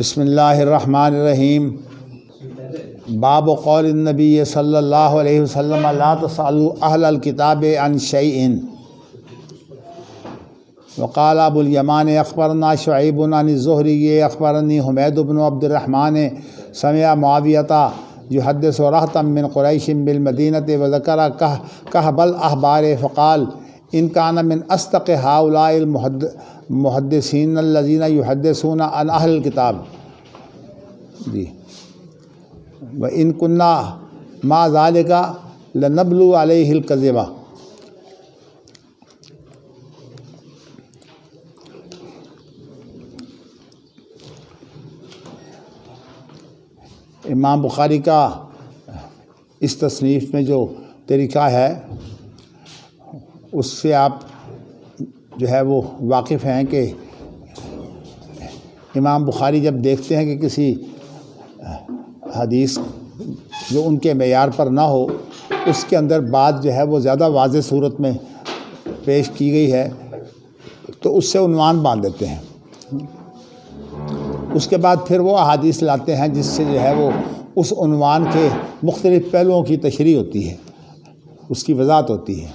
بسم اللہ الرحمن الرحیم۔ باب قول النبی صلی اللہ علیہ وسلم لا تسألوا اہل الکتاب عن شیء۔ وقال ابو الیمان اخبرنا شعیب عن الزہری اخبرنی حمید بن عبد الرحمن سمع معاویہ یحدث رہتا من قریش بالمدینہ وذکر کہب الاحبار فقال ان کان من اصدق هؤلاء المحدثین الذین یحدثون عن اہل الکتاب جی وان کنا مع ذلک لنبلو علیہ الکذب۔ امام بخاری کا اس تصنیف میں جو طریقہ ہے اس سے آپ جو ہے وہ واقف ہیں کہ امام بخاری جب دیکھتے ہیں کہ کسی حدیث جو ان کے معیار پر نہ ہو اس کے اندر بات جو ہے وہ زیادہ واضح صورت میں پیش کی گئی ہے تو اس سے عنوان باندھ دیتے ہیں۔ اس کے بعد پھر وہ احادیث لاتے ہیں جس سے جو ہے وہ اس عنوان کے مختلف پہلوؤں کی تشریح ہوتی ہے، اس کی وضاحت ہوتی ہے۔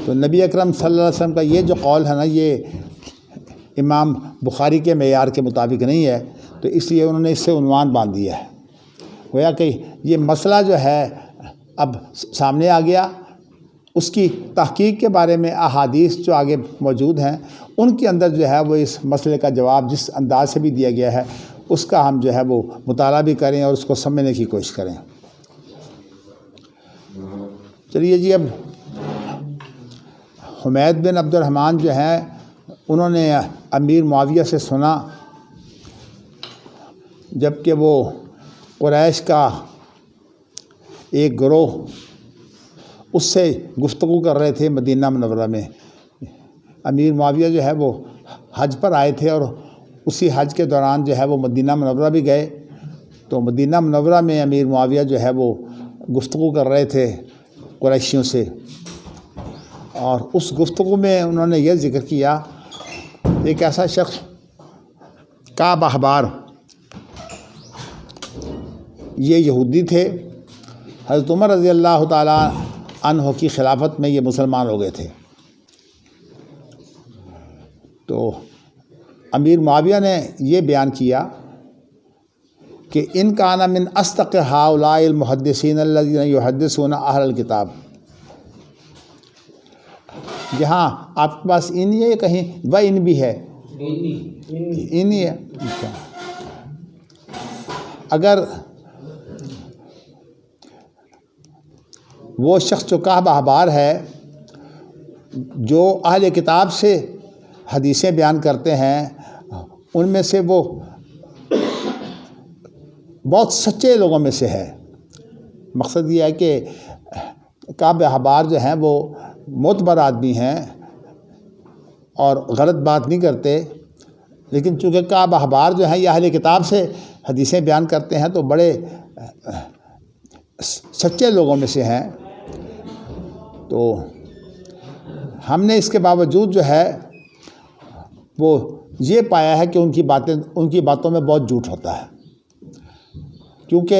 تو نبی اکرم صلی اللہ علیہ وسلم کا یہ جو قول ہے نا یہ امام بخاری کے معیار کے مطابق نہیں ہے، تو اس لیے انہوں نے اس سے عنوان باندھ دیا ہے۔ گویا کہ یہ مسئلہ جو ہے اب سامنے آ گیا، اس کی تحقیق کے بارے میں احادیث جو آگے موجود ہیں ان کے اندر جو ہے وہ اس مسئلے کا جواب جس انداز سے بھی دیا گیا ہے اس کا ہم جو ہے وہ مطالعہ بھی کریں اور اس کو سمجھنے کی کوشش کریں۔ چلیے جی، اب حمید بن عبد الرحمن جو ہیں انہوں نے امیر معاویہ سے سنا جب کہ وہ قریش کا ایک گروہ اس سے گفتگو کر رہے تھے مدینہ منورہ میں۔ امیر معاویہ جو ہے وہ حج پر آئے تھے اور اسی حج کے دوران جو ہے وہ مدینہ منورہ بھی گئے، تو مدینہ منورہ میں امیر معاویہ جو ہے وہ گفتگو کر رہے تھے قریشیوں سے، اور اس گفتگو میں انہوں نے یہ ذکر کیا ایک ایسا شخص کعب احبار، یہ یہودی تھے، حضرت عمر رضی اللہ تعالیٰ عنہ کی خلافت میں یہ مسلمان ہو گئے تھے۔ تو امیر معاویہ نے یہ بیان کیا کہ ان کان من اصدق هؤلاء المحدثین الذین یحدثون اہل الکتاب۔ جہاں آپ کے پاس ان ہے کہیں و ان بھی ہے، ان ہی ہے۔ اگر وہ شخص جو کعب احبار ہے جو اہل کتاب سے حدیثیں بیان کرتے ہیں ان میں سے وہ بہت سچے لوگوں میں سے ہے۔ مقصد یہ ہے کہ کعب احبار جو ہیں وہ معتبر آدمی ہیں اور غلط بات نہیں کرتے، لیکن چونکہ کعب احبار جو ہیں یہ اہل کتاب سے حدیثیں بیان کرتے ہیں تو بڑے سچے لوگوں میں سے ہیں۔ تو ہم نے اس کے باوجود جو ہے وہ یہ پایا ہے کہ ان کی باتوں میں بہت جھوٹ ہوتا ہے، کیونکہ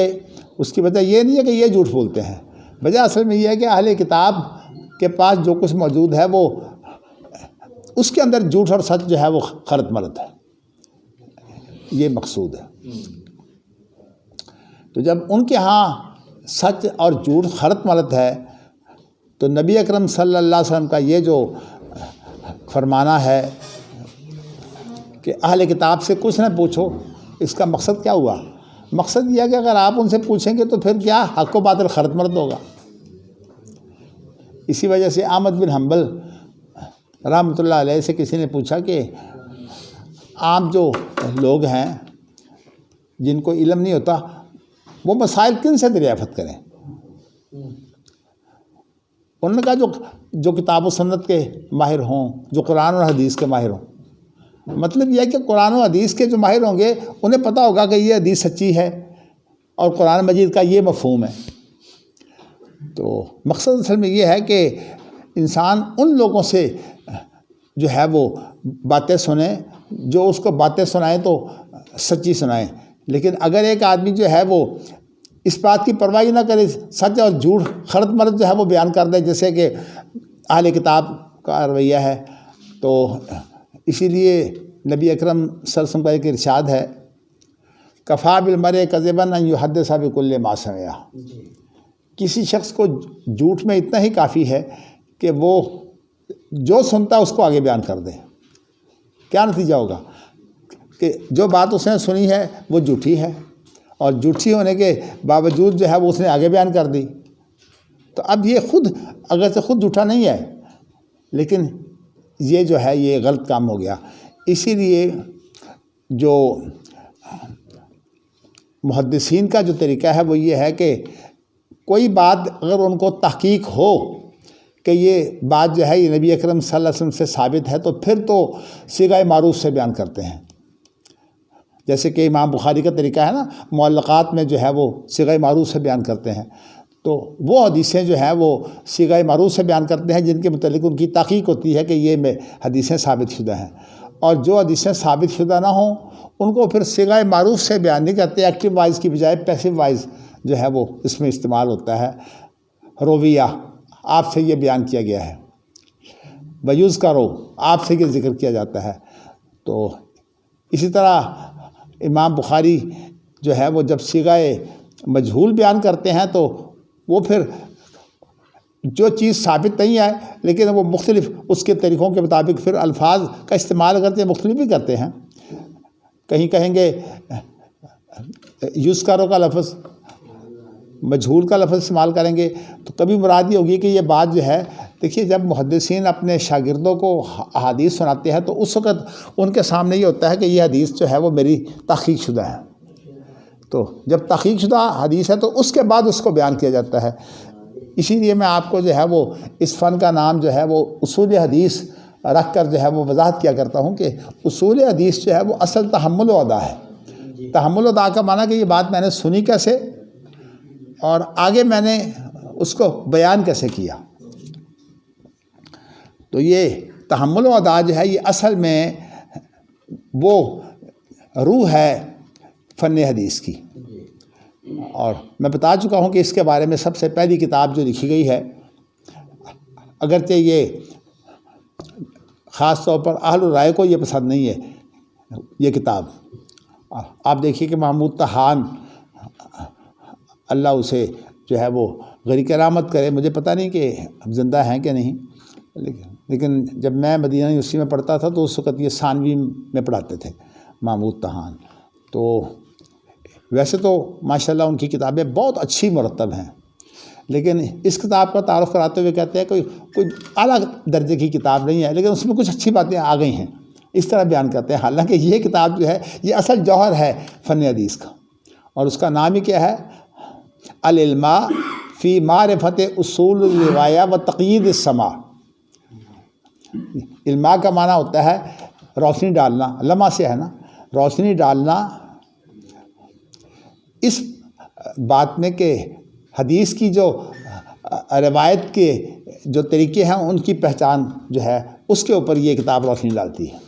اس کی وجہ یہ نہیں ہے کہ یہ جھوٹ بولتے ہیں، وجہ اصل میں یہ ہے کہ اہل کتاب کے پاس جو کچھ موجود ہے وہ اس کے اندر جھوٹ اور سچ جو ہے وہ خلط ملط ہے، یہ مقصود ہے۔ تو جب ان کے ہاں سچ اور جھوٹ خلط ملط ہے تو نبی اکرم صلی اللہ علیہ وسلم کا یہ جو فرمانا ہے کہ اہل کتاب سے کچھ نہ پوچھو، اس کا مقصد کیا ہوا؟ مقصد یہ ہے کہ اگر آپ ان سے پوچھیں گے تو پھر کیا حق و باطل خلط ملط ہوگا۔ اسی وجہ سے احمد بن حنبل رحمۃ اللہ علیہ سے کسی نے پوچھا کہ عام جو لوگ ہیں جن کو علم نہیں ہوتا وہ مسائل کن سے دریافت کریں؟ انہوں نے کہا جو کتاب و سنت کے ماہر ہوں، جو قرآن اور حدیث کے ماہر ہوں۔ مطلب یہ ہے کہ قرآن و حدیث کے جو ماہر ہوں گے انہیں پتہ ہوگا کہ یہ حدیث سچی ہے اور قرآن مجید کا یہ مفہوم ہے۔ تو مقصد اصل میں یہ ہے کہ انسان ان لوگوں سے جو ہے وہ باتیں سنیں جو اس کو باتیں سنائیں تو سچی سنائیں، لیکن اگر ایک آدمی جو ہے وہ اس بات کی پرواہ نہ کرے، سچ اور جھوٹ خلط ملط جو ہے وہ بیان کر دے، جیسے کہ اہل کتاب کا رویہ ہے، تو اسی لیے نبی اکرم صلی اللہ علیہ وسلم کا ایک ارشاد ہے، کفا بالمرء کذبا ان یحدث بکل ما سمع، کسی شخص کو جھوٹ میں اتنا ہی کافی ہے کہ وہ جو سنتا ہے اس کو آگے بیان کر دے۔ کیا نتیجہ ہوگا کہ جو بات اس نے سنی ہے وہ جھوٹی ہے، اور جھوٹی ہونے کے باوجود جو ہے وہ اس نے آگے بیان کر دی، تو اب یہ خود اگرچہ خود جھوٹا نہیں ہے، لیکن یہ جو ہے یہ غلط کام ہو گیا۔ اسی لیے جو محدثین کا جو طریقہ ہے وہ یہ ہے کہ کوئی بات اگر ان کو تحقیق ہو کہ یہ بات جو ہے یہ نبی اکرم صلی اللہ علیہ وسلم سے ثابت ہے، تو پھر تو صیغہ معروف سے بیان کرتے ہیں، جیسے کہ امام بخاری کا طریقہ ہے نا، معلقات میں جو ہے وہ صیغہ معروف سے بیان کرتے ہیں، تو وہ حدیثیں جو ہیں وہ صیغہ معروف سے بیان کرتے ہیں جن کے متعلق ان کی تحقیق ہوتی ہے کہ یہ حدیثیں ثابت شدہ ہیں، اور جو حدیثیں ثابت شدہ نہ ہوں ان کو پھر صیغہ معروف سے بیان نہیں کرتے، ایکٹیو وائز کی بجائے پیسو وائز جو ہے وہ اس میں استعمال ہوتا ہے، رویہ آپ سے یہ بیان کیا گیا ہے، ویوز کرو آپ سے یہ ذکر کیا جاتا ہے۔ تو اسی طرح امام بخاری جو ہے وہ جب صیغہ مجہول بیان کرتے ہیں تو وہ پھر جو چیز ثابت نہیں ہے لیکن وہ مختلف اس کے طریقوں کے مطابق پھر الفاظ کا استعمال کرتے ہیں، مختلف بھی کرتے ہیں، کہیں کہیں گے یوز کرو کا لفظ، مجہول کا لفظ استعمال کریں گے، تو کبھی مراد یہ ہوگی کہ یہ بات جو ہے، دیکھیے جب محدثین اپنے شاگردوں کو احادیث سناتے ہیں تو اس وقت ان کے سامنے یہ ہوتا ہے کہ یہ حدیث جو ہے وہ میری تحقیق شدہ ہے، تو جب تحقیق شدہ حدیث ہے تو اس کے بعد اس کو بیان کیا جاتا ہے۔ اسی لیے میں آپ کو جو ہے وہ اس فن کا نام جو ہے وہ اصول حدیث رکھ کر جو ہے وہ وضاحت کیا کرتا ہوں کہ اصول حدیث جو ہے وہ اصل تحمل و ادا ہے۔ تحمل و ادا کا معنی کہ یہ بات میں نے سنی کیسے اور آگے میں نے اس کو بیان کیسے کیا، تو یہ تحمل و ادا جو ہے یہ اصل میں وہ روح ہے فن حدیث کی، اور میں بتا چکا ہوں کہ اس کے بارے میں سب سے پہلی کتاب جو لکھی گئی ہے، اگرچہ یہ خاص طور پر اہل الرائے کو یہ پسند نہیں ہے یہ کتاب، آپ دیکھیے کہ محمود طحان اللہ اسے جو ہے وہ غری کرامت کرے، مجھے پتہ نہیں کہ اب زندہ ہیں کہ نہیں، لیکن جب میں مدینہ یونیورسٹی میں پڑھتا تھا تو اس وقت یہ ثانوی میں پڑھاتے تھے محمود طحان، تو ویسے تو ماشاءاللہ ان کی کتابیں بہت اچھی مرتب ہیں، لیکن اس کتاب کا تعارف کراتے ہوئے کہتے ہیں کوئی اعلیٰ درجے کی کتاب نہیں ہے، لیکن اس میں کچھ اچھی باتیں آ گئی ہیں، اس طرح بیان کرتے ہیں، حالانکہ یہ کتاب جو ہے یہ اصل جوہر ہے فن حدیث کا، اور اس کا نام ہی کیا ہے، العلماء فی معرفت اصول الروایہ و تقیید السماع۔ علماء کا معنی ہوتا ہے روشنی ڈالنا، لمحہ سے ہے نا، روشنی ڈالنا اس بات میں کہ حدیث کی جو روایت کے جو طریقے ہیں ان کی پہچان جو ہے اس کے اوپر یہ کتاب روشنی ڈالتی ہے۔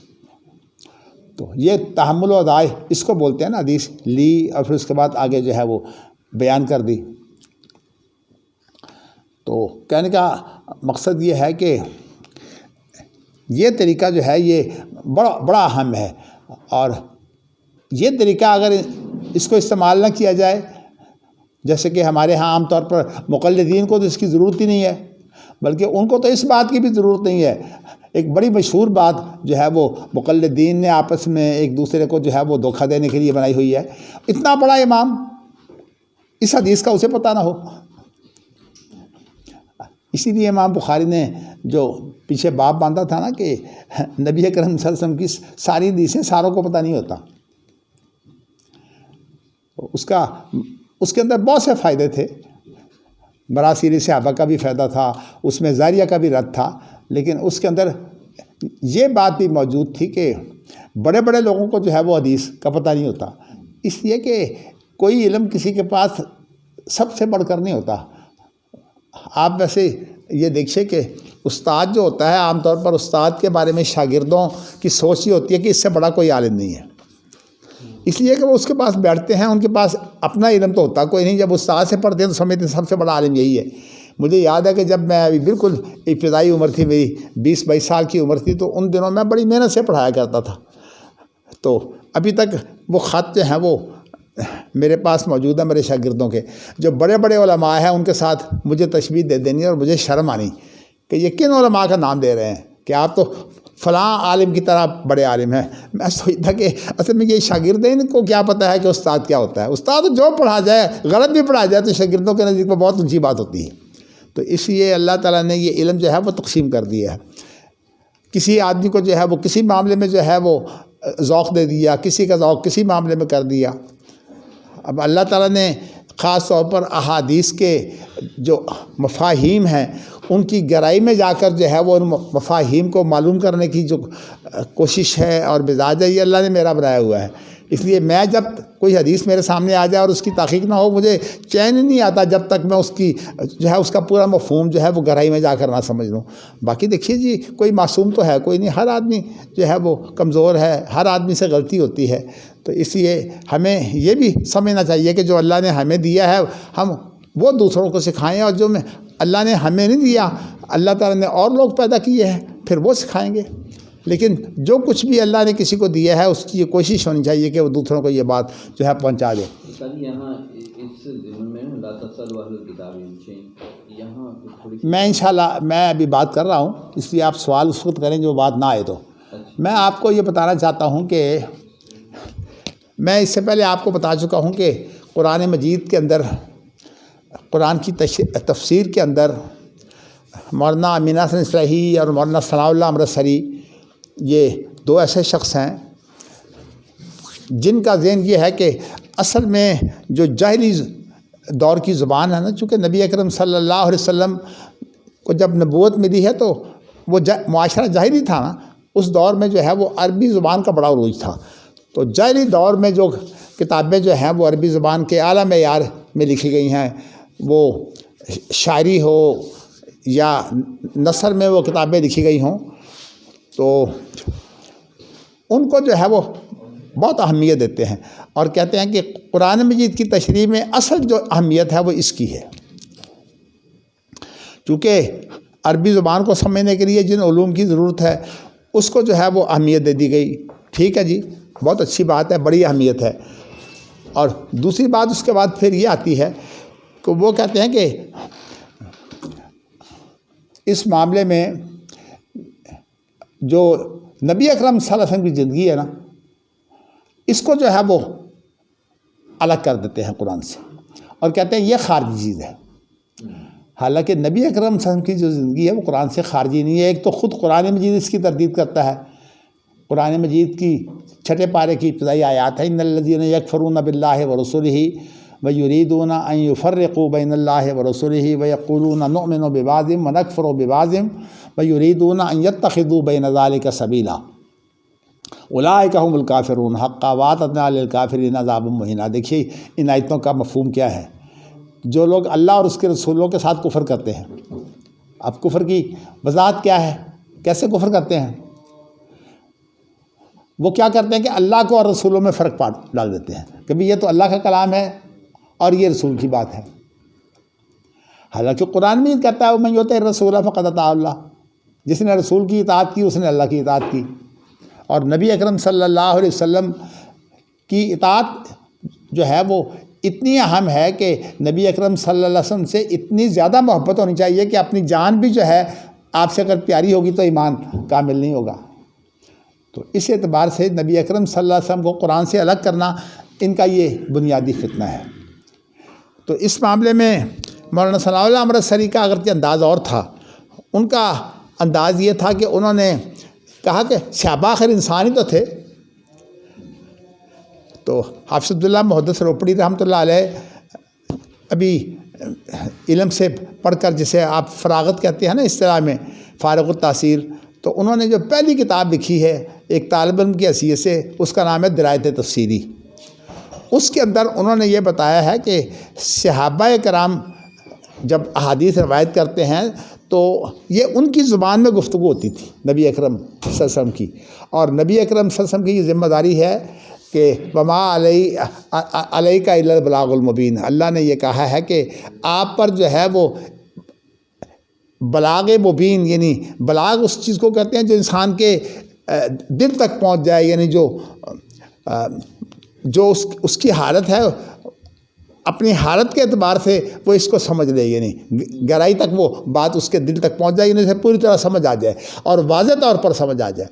تو یہ تحمل و ادا اس کو بولتے ہیں نا، حدیث لی اور پھر اس کے بعد آگے جو ہے وہ بیان کر دی۔ تو کہنے کا مقصد یہ ہے کہ یہ طریقہ جو ہے یہ بڑا اہم ہے، اور یہ طریقہ اگر اس کو استعمال نہ کیا جائے، جیسے کہ ہمارے ہاں عام طور پر مقلدین کو تو اس کی ضرورت ہی نہیں ہے، بلکہ ان کو تو اس بات کی بھی ضرورت نہیں ہے۔ ایک بڑی مشہور بات جو ہے وہ مقلدین نے آپس میں ایک دوسرے کو جو ہے وہ دھوکہ دینے کے لیے بنائی ہوئی ہے، اتنا بڑا امام اس حدیث کا اسے پتہ نہ ہو۔ اسی لیے امام بخاری نے جو پیچھے باب باندھا تھا نا کہ نبی اکرم صلی اللہ علیہ وسلم کی ساری حدیثیں ساروں کو پتہ نہیں ہوتا، اس کے اندر بہت سے فائدے تھے، مراسیل صحابہ کا بھی فائدہ تھا، اس میں زاریہ کا بھی رد تھا، لیکن اس کے اندر یہ بات بھی موجود تھی کہ بڑے بڑے لوگوں کو جو ہے وہ حدیث کا پتہ نہیں ہوتا، اس لیے کہ کوئی علم کسی کے پاس سب سے بڑھ کر نہیں ہوتا۔ آپ ویسے یہ دیکھیے کہ استاد جو ہوتا ہے عام طور پر استاد کے بارے میں شاگردوں کی سوچ یہ ہوتی ہے کہ اس سے بڑا کوئی عالم نہیں ہے، اس لیے کہ وہ اس کے پاس بیٹھتے ہیں، ان کے پاس اپنا علم تو ہوتا کوئی نہیں، جب استاد سے پڑھتے ہیں تو سمجھتے ہیں سب سے بڑا عالم یہی ہے۔ مجھے یاد ہے کہ جب میں ابھی بالکل ابتدائی عمر تھی، میری 20-22 سال کی عمر تھی، تو ان دنوں میں بڑی محنت سے پڑھایا کرتا تھا، تو ابھی تک وہ خط جو ہیں وہ میرے پاس موجود ہے میرے شاگردوں کے، جو بڑے بڑے علماء ہیں ان کے ساتھ مجھے تشبیہ دے دینی اور مجھے شرم آنی کہ یہ کن علماء کا نام دے رہے ہیں کہ آپ تو فلاں عالم کی طرح بڑے عالم ہیں۔ میں سوچتا کہ اصل میں یہ شاگرد ہیں، ان کو کیا پتہ ہے کہ استاد کیا ہوتا ہے۔ استاد جو پڑھا جائے، غلط بھی پڑھا جائے تو شاگردوں کے نزدیک میں بہت اونچی بات ہوتی ہے۔ تو اس لیے اللہ تعالیٰ نے یہ علم جو ہے وہ تقسیم کر دیا ہے۔ کسی آدمی کو جو ہے وہ کسی معاملے میں جو ہے وہ ذوق دے دیا، کسی کا ذوق کسی معاملے میں کر دیا۔ اب اللہ تعالیٰ نے خاص طور پر احادیث کے جو مفاہیم ہیں ان کی گہرائی میں جا کر جو ہے وہ ان مفاہیم کو معلوم کرنے کی جو کوشش ہے اور مزاج ہے، یہ اللہ نے میرا بنایا ہوا ہے۔ اس لیے میں جب کوئی حدیث میرے سامنے آ جائے اور اس کی تحقیق نہ ہو، مجھے چین نہیں آتا جب تک میں اس کی جو ہے اس کا پورا مفہوم جو ہے وہ گہرائی میں جا کر نہ سمجھ لوں۔ باقی دیکھیے جی، کوئی معصوم تو ہے کوئی نہیں، ہر آدمی جو ہے وہ کمزور ہے، ہر آدمی سے غلطی ہوتی ہے۔ تو اس لیے ہمیں یہ بھی سمجھنا چاہیے کہ جو اللہ نے ہمیں دیا ہے ہم وہ دوسروں کو سکھائیں، اور جو اللہ نے ہمیں نہیں دیا، اللہ تعالیٰ نے اور لوگ پیدا کیے ہیں پھر وہ سکھائیں گے۔ لیکن جو کچھ بھی اللہ نے کسی کو دیا ہے اس کی یہ کوشش ہونی چاہیے کہ وہ دوسروں کو یہ بات جو ہے پہنچا دے۔ یہاں اس ضمن میں لا تسألوا اہل الکتاب عن شیء، یہاں میں انشاءاللہ میں ابھی بات کر رہا ہوں، اس لیے آپ سوال اس وقت کریں جو بات نہ آئے تو۔ میں آپ کو یہ بتانا چاہتا ہوں کہ میں اس سے پہلے آپ کو بتا چکا ہوں کہ قرآن مجید کے اندر، قرآن کی تفسیر کے اندر مولانا امین حسن اصلاحی اور مولانا ثناء اللہ امرتسری یہ دو ایسے شخص ہیں جن کا ذہن یہ ہے کہ اصل میں جو جاہلی دور کی زبان ہے نا، چونکہ نبی اکرم صلی اللہ علیہ وسلم کو جب نبوت ملی ہے تو وہ معاشرہ جاہلی تھا نا، اس دور میں جو ہے وہ عربی زبان کا بڑا عروج تھا۔ تو جاہلی دور میں جو کتابیں جو ہیں وہ عربی زبان کے اعلیٰ معیار میں لکھی گئی ہیں، وہ شاعری ہو یا نثر میں وہ کتابیں لکھی گئی ہوں، تو ان کو جو ہے وہ بہت اہمیت دیتے ہیں اور کہتے ہیں کہ قرآن مجید کی تشریح میں اصل جو اہمیت ہے وہ اس کی ہے، چونکہ عربی زبان کو سمجھنے کے لیے جن علوم کی ضرورت ہے اس کو جو ہے وہ اہمیت دے دی گئی۔ ٹھیک ہے جی، بہت اچھی بات ہے، بڑی اہمیت ہے۔ اور دوسری بات اس کے بعد پھر یہ آتی ہے کہ وہ کہتے ہیں کہ اس معاملے میں جو نبی اکرم صلی اللہ علیہ وسلم کی زندگی ہے نا، اس کو جو ہے وہ الگ کر دیتے ہیں قرآن سے اور کہتے ہیں یہ خارجی چیز ہے۔ حالانکہ نبی اکرم صلی اللہ علیہ وسلم کی جو زندگی ہے وہ قرآن سے خارجی نہیں ہے۔ ایک تو خود قرآن مجید اس کی تردید کرتا ہے۔ قرآن مجید کی 6 پارے کی ابتدائی آیات ہے، ان الذین یکفرون باللہ ورسلہ ویریدون ان یفرقوا بین اللہ ورسلہ ویقولون نؤمن ببعض ونکفر ببعض ویریدون ان یتخذوا بین ذلک سبیلا اولئک هم الکافرون حقا واعتدنا للکافرین عذابا مہینا۔ دیکھیے ان آیتوں کا مفہوم کیا ہے۔ جو لوگ اللہ اور اس کے رسولوں کے ساتھ کفر کرتے ہیں، اب کفر کی وضاحت کیا ہے، کیسے کفر کرتے ہیں؟ وہ کیا کرتے ہیں کہ اللہ کو اور رسولوں میں فرق ڈال دیتے ہیں کہ بھی یہ تو اللہ کا کلام ہے اور یہ رسول کی بات ہے، حالانکہ قرآن میں کہتا ہے وَمَن یُطِعِ الرَّسُولَ فَقَدْ اطاع اللہ، جس نے رسول کی اطاعت کی اس نے اللہ کی اطاعت کی۔ اور نبی اکرم صلی اللہ علیہ وسلم کی اطاعت جو ہے وہ اتنی اہم ہے کہ نبی اکرم صلی اللہ علیہ وسلم سے اتنی زیادہ محبت ہونی چاہیے کہ اپنی جان بھی جو ہے آپ سے اگر پیاری ہوگی تو ایمان کامل نہیں ہوگا۔ تو اس اعتبار سے نبی اکرم صلی اللہ علیہ وسلم کو قرآن سے الگ کرنا ان کا یہ بنیادی فتنہ ہے۔ تو اس معاملے میں مولانا ثناء اللہ امرتسری کا اگرچہ انداز اور تھا، ان کا انداز یہ تھا کہ انہوں نے کہا کہ صحابہ آخر انسان ہی تو تھے۔ تو حافظ عبداللہ محدث روپڑی رحمۃ اللہ علیہ ابھی علم سے پڑھ کر جسے آپ فراغت کہتے ہیں نا اصطلاح میں، فارغ التحصیل، تو انہوں نے جو پہلی کتاب لکھی ہے ایک طالب علم کی حیثیت سے، اس کا نام ہے درایت تفسیری۔ اس کے اندر انہوں نے یہ بتایا ہے کہ صحابہ کرام جب احادیث روایت کرتے ہیں تو یہ ان کی زبان میں گفتگو ہوتی تھی نبی اکرم صلی اللہ علیہ وسلم کی، اور نبی اکرم صلی اللہ علیہ وسلم کی یہ ذمہ داری ہے کہ وما علیک الا البلاغ المبین، اللہ نے یہ کہا ہے کہ آپ پر جو ہے وہ بلاغ مبین، یعنی بلاغ اس چیز کو کہتے ہیں جو انسان کے دل تک پہنچ جائے، یعنی جو اس کی حالت ہے اپنی حالت کے اعتبار سے وہ اس کو سمجھ لے، یعنی گہرائی تک وہ بات اس کے دل تک پہنچ جائے، یعنی اسے پوری طرح سمجھ آ جائے اور واضح طور پر سمجھ آ جائے۔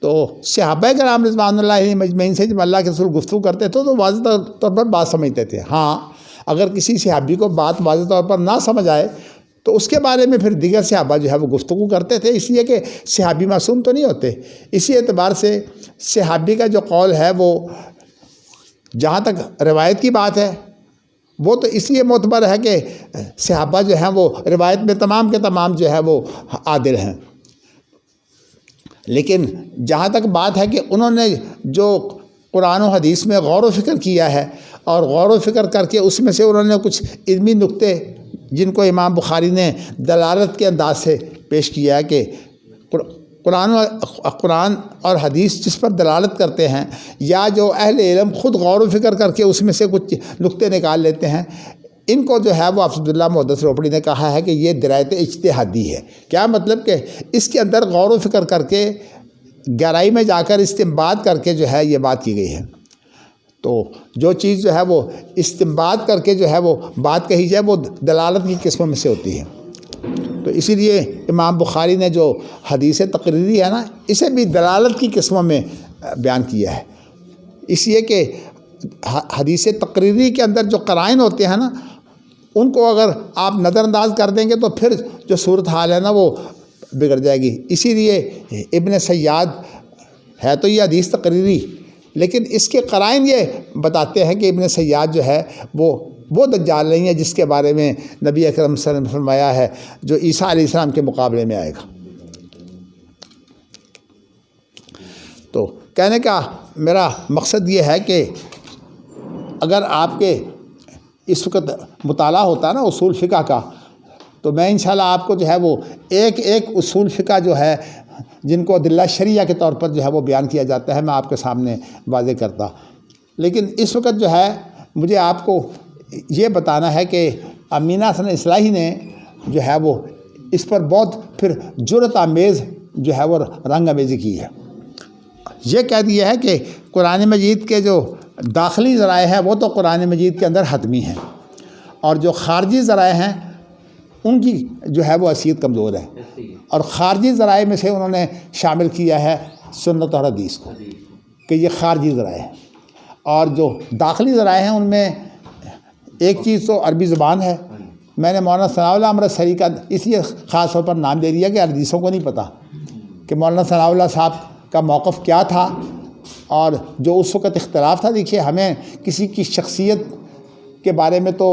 تو صحابہ کرام رضوان اللہ علیہم مجمعین سے جب اللہ کے رسول گفتگو کرتے تھے تو واضح طور پر بات سمجھتے تھے۔ ہاں اگر کسی صحابی کو بات واضح طور پر نہ سمجھ آئے تو اس کے بارے میں پھر دیگر صحابہ جو ہے وہ گفتگو کرتے تھے، اس لیے کہ صحابی معصوم تو نہیں ہوتے۔ اسی اعتبار سے صحابی کا جو قول ہے وہ جہاں تک روایت کی بات ہے وہ تو اس لیے معتبر ہے کہ صحابہ جو ہیں وہ روایت میں تمام کے تمام جو ہے وہ عادل ہیں، لیکن جہاں تک بات ہے کہ انہوں نے جو قرآن و حدیث میں غور و فکر کیا ہے اور غور و فکر کر کے اس میں سے انہوں نے کچھ علمی نکتے جن کو امام بخاری نے دلالت کے انداز سے پیش کیا ہے کہ قرآن اور حدیث جس پر دلالت کرتے ہیں، یا جو اہل علم خود غور و فکر کر کے اس میں سے کچھ نکتے نکال لیتے ہیں، ان کو جو ہے وہ عبداللہ محدث روپڑی نے کہا ہے کہ یہ درایت اجتہادی ہے۔ کیا مطلب کہ اس کے اندر غور و فکر کر کے گہرائی میں جا کر استنباط کر کے جو ہے یہ بات کی گئی ہے۔ تو جو چیز جو ہے وہ استنباط کر کے جو ہے وہ بات کہی جائے وہ دلالت کی قسموں میں سے ہوتی ہے۔ تو اسی لیے امام بخاری نے جو حدیث تقریری ہے نا، اسے بھی دلالت کی قسموں میں بیان کیا ہے، اس لیے کہ حدیث تقریری کے اندر جو قرائن ہوتے ہیں نا، ان کو اگر آپ نظر انداز کر دیں گے تو پھر جو صورتحال ہے نا وہ بگڑ جائے گی۔ اسی لیے ابن سیاد ہے تو یہ حدیث تقریری، لیکن اس کے قرائن یہ بتاتے ہیں کہ ابن سیاد جو ہے وہ دجال نہیں ہے جس کے بارے میں نبی اکرم صلی اللہ علیہ وسلم نے فرمایا ہے جو عیسیٰ علیہ السلام کے مقابلے میں آئے گا۔ تو کہنے کا میرا مقصد یہ ہے کہ اگر آپ کے اس وقت مطالعہ ہوتا ہے نا اصول فقہ کا، تو میں انشاءاللہ آپ کو جو ہے وہ ایک اصول فقہ جو ہے جن کو ادلہ شرعیہ کے طور پر جو ہے وہ بیان کیا جاتا ہے، میں آپ کے سامنے واضح کرتا۔ لیکن اس وقت جو ہے مجھے آپ کو یہ بتانا ہے کہ امینہ حسن اصلاحی نے جو ہے وہ اس پر بہت پھر جرأت آمیز جو ہے وہ رنگ آمیزی کی ہے۔ یہ کہہ دیا ہے کہ قرآن مجید کے جو داخلی ذرائع ہیں وہ تو قرآن مجید کے اندر حتمی ہیں، اور جو خارجی ذرائع ہیں ان کی جو ہے وہ حیثیت کمزور ہے، اور خارجی ذرائع میں سے انہوں نے شامل کیا ہے سنت اور حدیث کو کہ یہ خارجی ذرائع ہیں، اور جو داخلی ذرائع ہیں ان میں ایک چیز تو عربی زبان ہے۔ میں نے مولانا ثناء اللہ امرتسری کا اس لیے خاص طور پر نام دے دیا کہ حدیثوں کو نہیں پتہ کہ مولانا ثناء اللہ صاحب کا موقف کیا تھا اور جو اس وقت اختلاف تھا۔ دیکھیے ہمیں کسی کی شخصیت کے بارے میں تو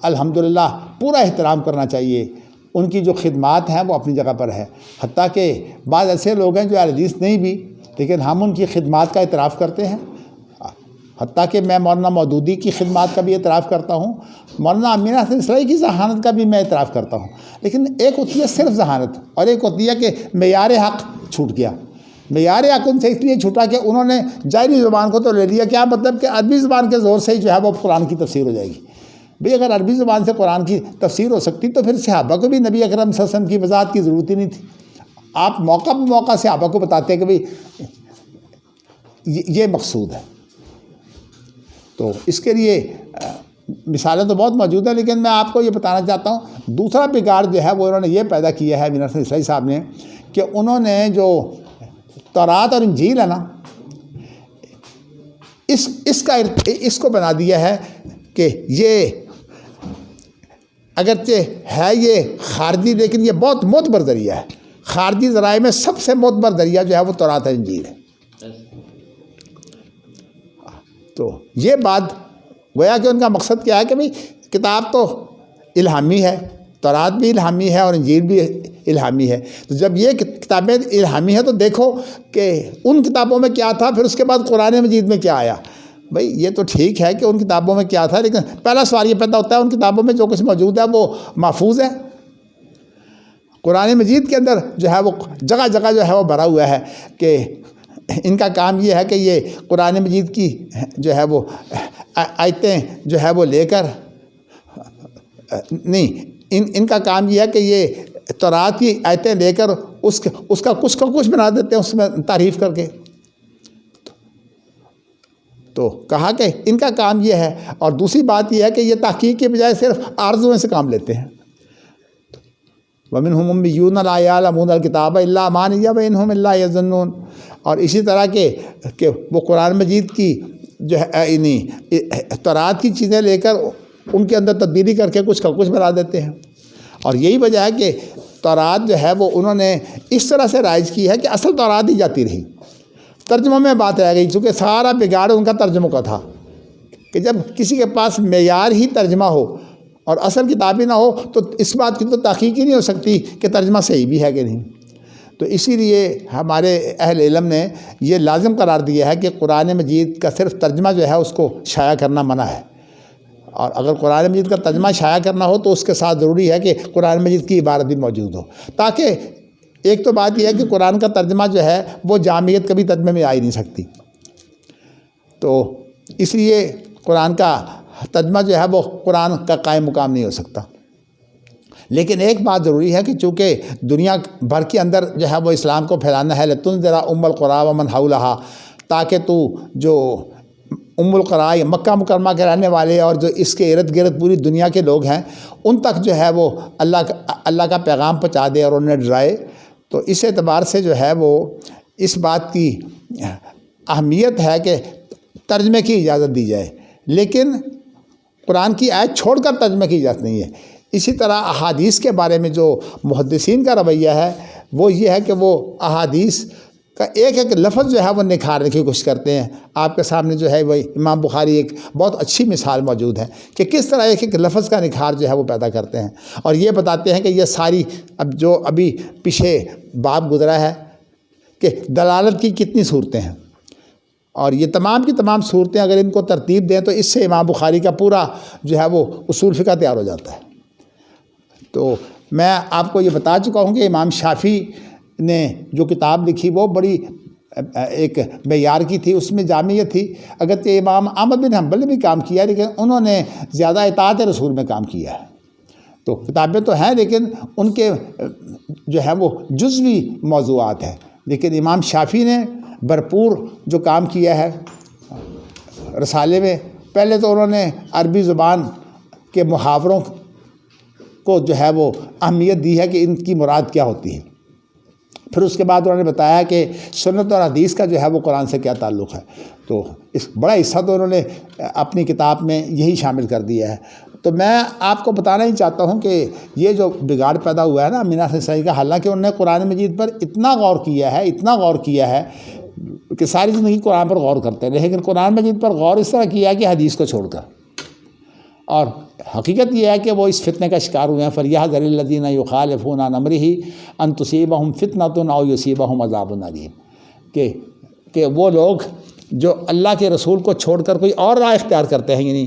الحمدللہ پورا احترام کرنا چاہیے، ان کی جو خدمات ہیں وہ اپنی جگہ پر ہے، حتیٰ کہ بعض ایسے لوگ ہیں جو حدیث نہیں بھی لیکن ہم ان کی خدمات کا اعتراف کرتے ہیں، حتیٰ کہ میں مولانا مودودی کی خدمات کا بھی اعتراف کرتا ہوں، مولانا امینہ حسن اصلاحی کی ذہانت کا بھی میں اعتراف کرتا ہوں، لیکن ایک ہوتی ہے صرف ذہانت اور ایک ہوتی ہے کہ معیار حق چھوٹ گیا۔ معیار حق ان سے اس لیے چھوٹا کہ انہوں نے ظاہری زبان کو تو لے لیا، کیا مطلب کہ عربی زبان کے زور سے ہی جو ہے وہ قرآن کی تفسیر ہو جائے گی۔ بھئی اگر عربی زبان سے قرآن کی تفسیر ہو سکتی تو پھر صحابہ کو بھی نبی اکرم صلی اللہ علیہ وسلم کی وضاحت کی ضرورت ہی نہیں تھی۔ آپ موقع بہ موقع صحابہ کو بتاتے ہیں کہ بھئی یہ مقصود ہے۔ تو اس کے لیے مثالیں تو بہت موجود ہیں، لیکن میں آپ کو یہ بتانا چاہتا ہوں دوسرا بگاڑ جو ہے وہ انہوں نے یہ پیدا کیا ہے امینہ حسن اصلاحی صاحب نے کہ انہوں نے جو تورات اور انجیل ہے نا اس کو بنا دیا ہے کہ یہ اگرچہ ہے یہ خارجی لیکن یہ بہت معتبر ذریعہ ہے۔ خارجی ذرائع میں سب سے معتبر ذریعہ جو ہے وہ تورات اور انجیل ہے۔ تو یہ بات گویا کہ ان کا مقصد کیا ہے کہ بھئی کتاب تو الہامی ہے، تورات بھی الہامی ہے اور انجیل بھی الہامی ہے، تو جب یہ کتابیں الہامی ہیں تو دیکھو کہ ان کتابوں میں کیا تھا، پھر اس کے بعد قرآن مجید میں کیا آیا۔ بھئی یہ تو ٹھیک ہے کہ ان کتابوں میں کیا تھا، لیکن پہلا سوال یہ پیدا ہوتا ہے ان کتابوں میں جو کچھ موجود ہے وہ محفوظ ہے؟ قرآن مجید کے اندر جو ہے وہ جگہ جگہ جو ہے وہ بھرا ہوا ہے کہ ان کا کام یہ ہے کہ یہ قرآن مجید کی جو ہے وہ آیتیں جو ہے وہ لے کر نہیں ان کا کام یہ ہے کہ یہ تورات کی آیتیں لے کر اس کا کچھ بنا دیتے ہیں اس میں تعریف کر کے. تو کہا کہ ان کا کام یہ ہے. اور دوسری بات یہ ہے کہ یہ تحقیق کے بجائے صرف آرزوؤں سے کام لیتے ہیں. وَمِنْهُمْ أُمِّيُّونَ لَا يَعْلَمُونَ الْكِتَابَ إِلَّا أَمَانِيَّ وَإِنْهُمْ إِلَّا يَظُنُّونَ. اور اسی طرح کہ وہ قرآن مجید کی جو ہے تورات کی چیزیں لے کر ان کے اندر تبدیلی کر کے کچھ کا کچھ بنا دیتے ہیں. اور یہی وجہ ہے کہ تورات جو ہے وہ انہوں نے اس طرح سے رائج کی ہے کہ اصل تورات ہی جاتی رہی. ترجمہ میں بات رہ گئی چونکہ سارا بگاڑ ان کا ترجمہ کا تھا کہ جب کسی کے پاس معیار ہی ترجمہ ہو اور اصل کتاب ہی نہ ہو تو اس بات کی تو تحقیق ہی نہیں ہو سکتی کہ ترجمہ صحیح بھی ہے کہ نہیں. تو اسی لیے ہمارے اہل علم نے یہ لازم قرار دیا ہے کہ قرآن مجید کا صرف ترجمہ جو ہے اس کو شائع کرنا منع ہے. اور اگر قرآن مجید کا ترجمہ شائع کرنا ہو تو اس کے ساتھ ضروری ہے کہ قرآن مجید کی عبارت بھی موجود ہو. تاکہ ایک تو بات یہ ہے کہ قرآن کا ترجمہ جو ہے وہ جامعیت کبھی ترجمے میں آ ہی نہیں سکتی. تو اس لیے قرآن کا ترجمہ جو ہے وہ قرآن کا قائم مقام نہیں ہو سکتا. لیکن ایک بات ضروری ہے کہ چونکہ دنیا بھر کے اندر جو ہے وہ اسلام کو پھیلانا ہے لتنذر ام القریٰ ومن حولہا، تاکہ تو جو ام القریٰ مکہ مکرمہ کے رہنے والے اور جو اس کے ارد گرد پوری دنیا کے لوگ ہیں ان تک جو ہے وہ اللہ کا پیغام پہنچا دے اور انہیں ڈرائے. تو اس اعتبار سے جو ہے وہ اس بات کی اہمیت ہے کہ ترجمے کی اجازت دی جائے، لیکن قرآن کی آیت چھوڑ کر ترجمے کی اجازت نہیں ہے. اسی طرح احادیث کے بارے میں جو محدثین کا رویہ ہے وہ یہ ہے کہ وہ احادیث کا ایک ایک لفظ جو ہے وہ نکھارنے کی کوشش کرتے ہیں. آپ کے سامنے جو ہے وہ امام بخاری ایک بہت اچھی مثال موجود ہے کہ کس طرح ایک ایک لفظ کا نکھار جو ہے وہ پیدا کرتے ہیں. اور یہ بتاتے ہیں کہ یہ ساری ابھی پیچھے باب گزرا ہے کہ دلالت کی کتنی صورتیں ہیں، اور یہ تمام کی تمام صورتیں اگر ان کو ترتیب دیں تو اس سے امام بخاری کا پورا جو ہے وہ اصول فقہ تیار ہو جاتا ہے. تو میں آپ کو یہ بتا چکا ہوں کہ امام شافعی نے جو کتاب لکھی وہ بڑی ایک معیار کی تھی، اس میں جامعیت تھی. اگرچہ امام احمد بن حنبل نے بھی کام کیا لیکن انہوں نے زیادہ اطاعت رسول میں کام کیا ہے. تو کتابیں تو ہیں لیکن ان کے جو ہے وہ جزوی موضوعات ہیں. لیکن امام شافعی نے بھرپور جو کام کیا ہے رسالے میں، پہلے تو انہوں نے عربی زبان کے محاوروں کو جو ہے وہ اہمیت دی ہے کہ ان کی مراد کیا ہوتی ہے. پھر اس کے بعد انہوں نے بتایا کہ سنت اور حدیث کا جو ہے وہ قرآن سے کیا تعلق ہے. تو اس بڑا حصہ تو انہوں نے اپنی کتاب میں یہی شامل کر دیا ہے. تو میں آپ کو بتانا ہی چاہتا ہوں کہ یہ جو بگاڑ پیدا ہوا ہے نا امینہ نسائی کا، حالانکہ انہوں نے قرآن مجید پر اتنا غور کیا ہے کہ ساری زندگی قرآن پر غور کرتے ہیں، لیکن قرآن مجید پر غور اس طرح کیا ہے کہ حدیث کو چھوڑ کر. اور حقیقت یہ ہے کہ وہ اس فتنے کا شکار ہوئے ہیں. فَلْيَحْذَرِ الَّذِينَ يُخَالِفُونَ عَنْ أَمْرِهِ أَن تُصِيبَهُمْ فِتْنَةٌ أَوْ يُصِيبَهُمْ عَذَابٌ أَلِيمٌ کہ وہ لوگ جو اللہ کے رسول کو چھوڑ کر کوئی اور راہ اختیار کرتے ہیں، یعنی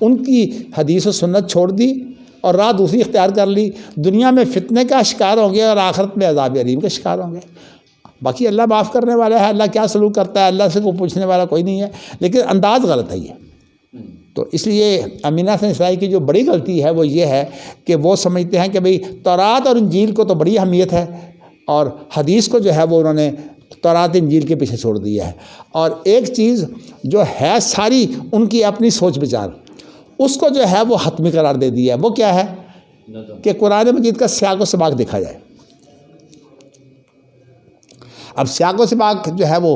ان کی حدیث و سنت چھوڑ دی اور راہ دوسری اختیار کر لی، دنیا میں فتنے کا شکار ہوں گے اور آخرت میں عذاب علیم کا شکار ہوں گے. باقی اللہ معاف کرنے والا ہے، اللہ کیا سلوک کرتا ہے اللہ سے کوئی پوچھنے والا کوئی نہیں ہے، لیکن انداز غلط ہے یہ. تو اس لیے امینہ نسائی کی جو بڑی غلطی ہے وہ یہ ہے کہ وہ سمجھتے ہیں کہ بھئی تورات اور انجیل کو تو بڑی اہمیت ہے اور حدیث کو جو ہے وہ انہوں نے تورات انجیل کے پیچھے چھوڑ دیا ہے. اور ایک چیز جو ہے ساری ان کی اپنی سوچ بچار، اس کو جو ہے وہ حتمی قرار دے دیا ہے. وہ کیا ہے کہ قرآن مجید کا سیاق و سباق دیکھا جائے. اب سیاق و سباق جو ہے وہ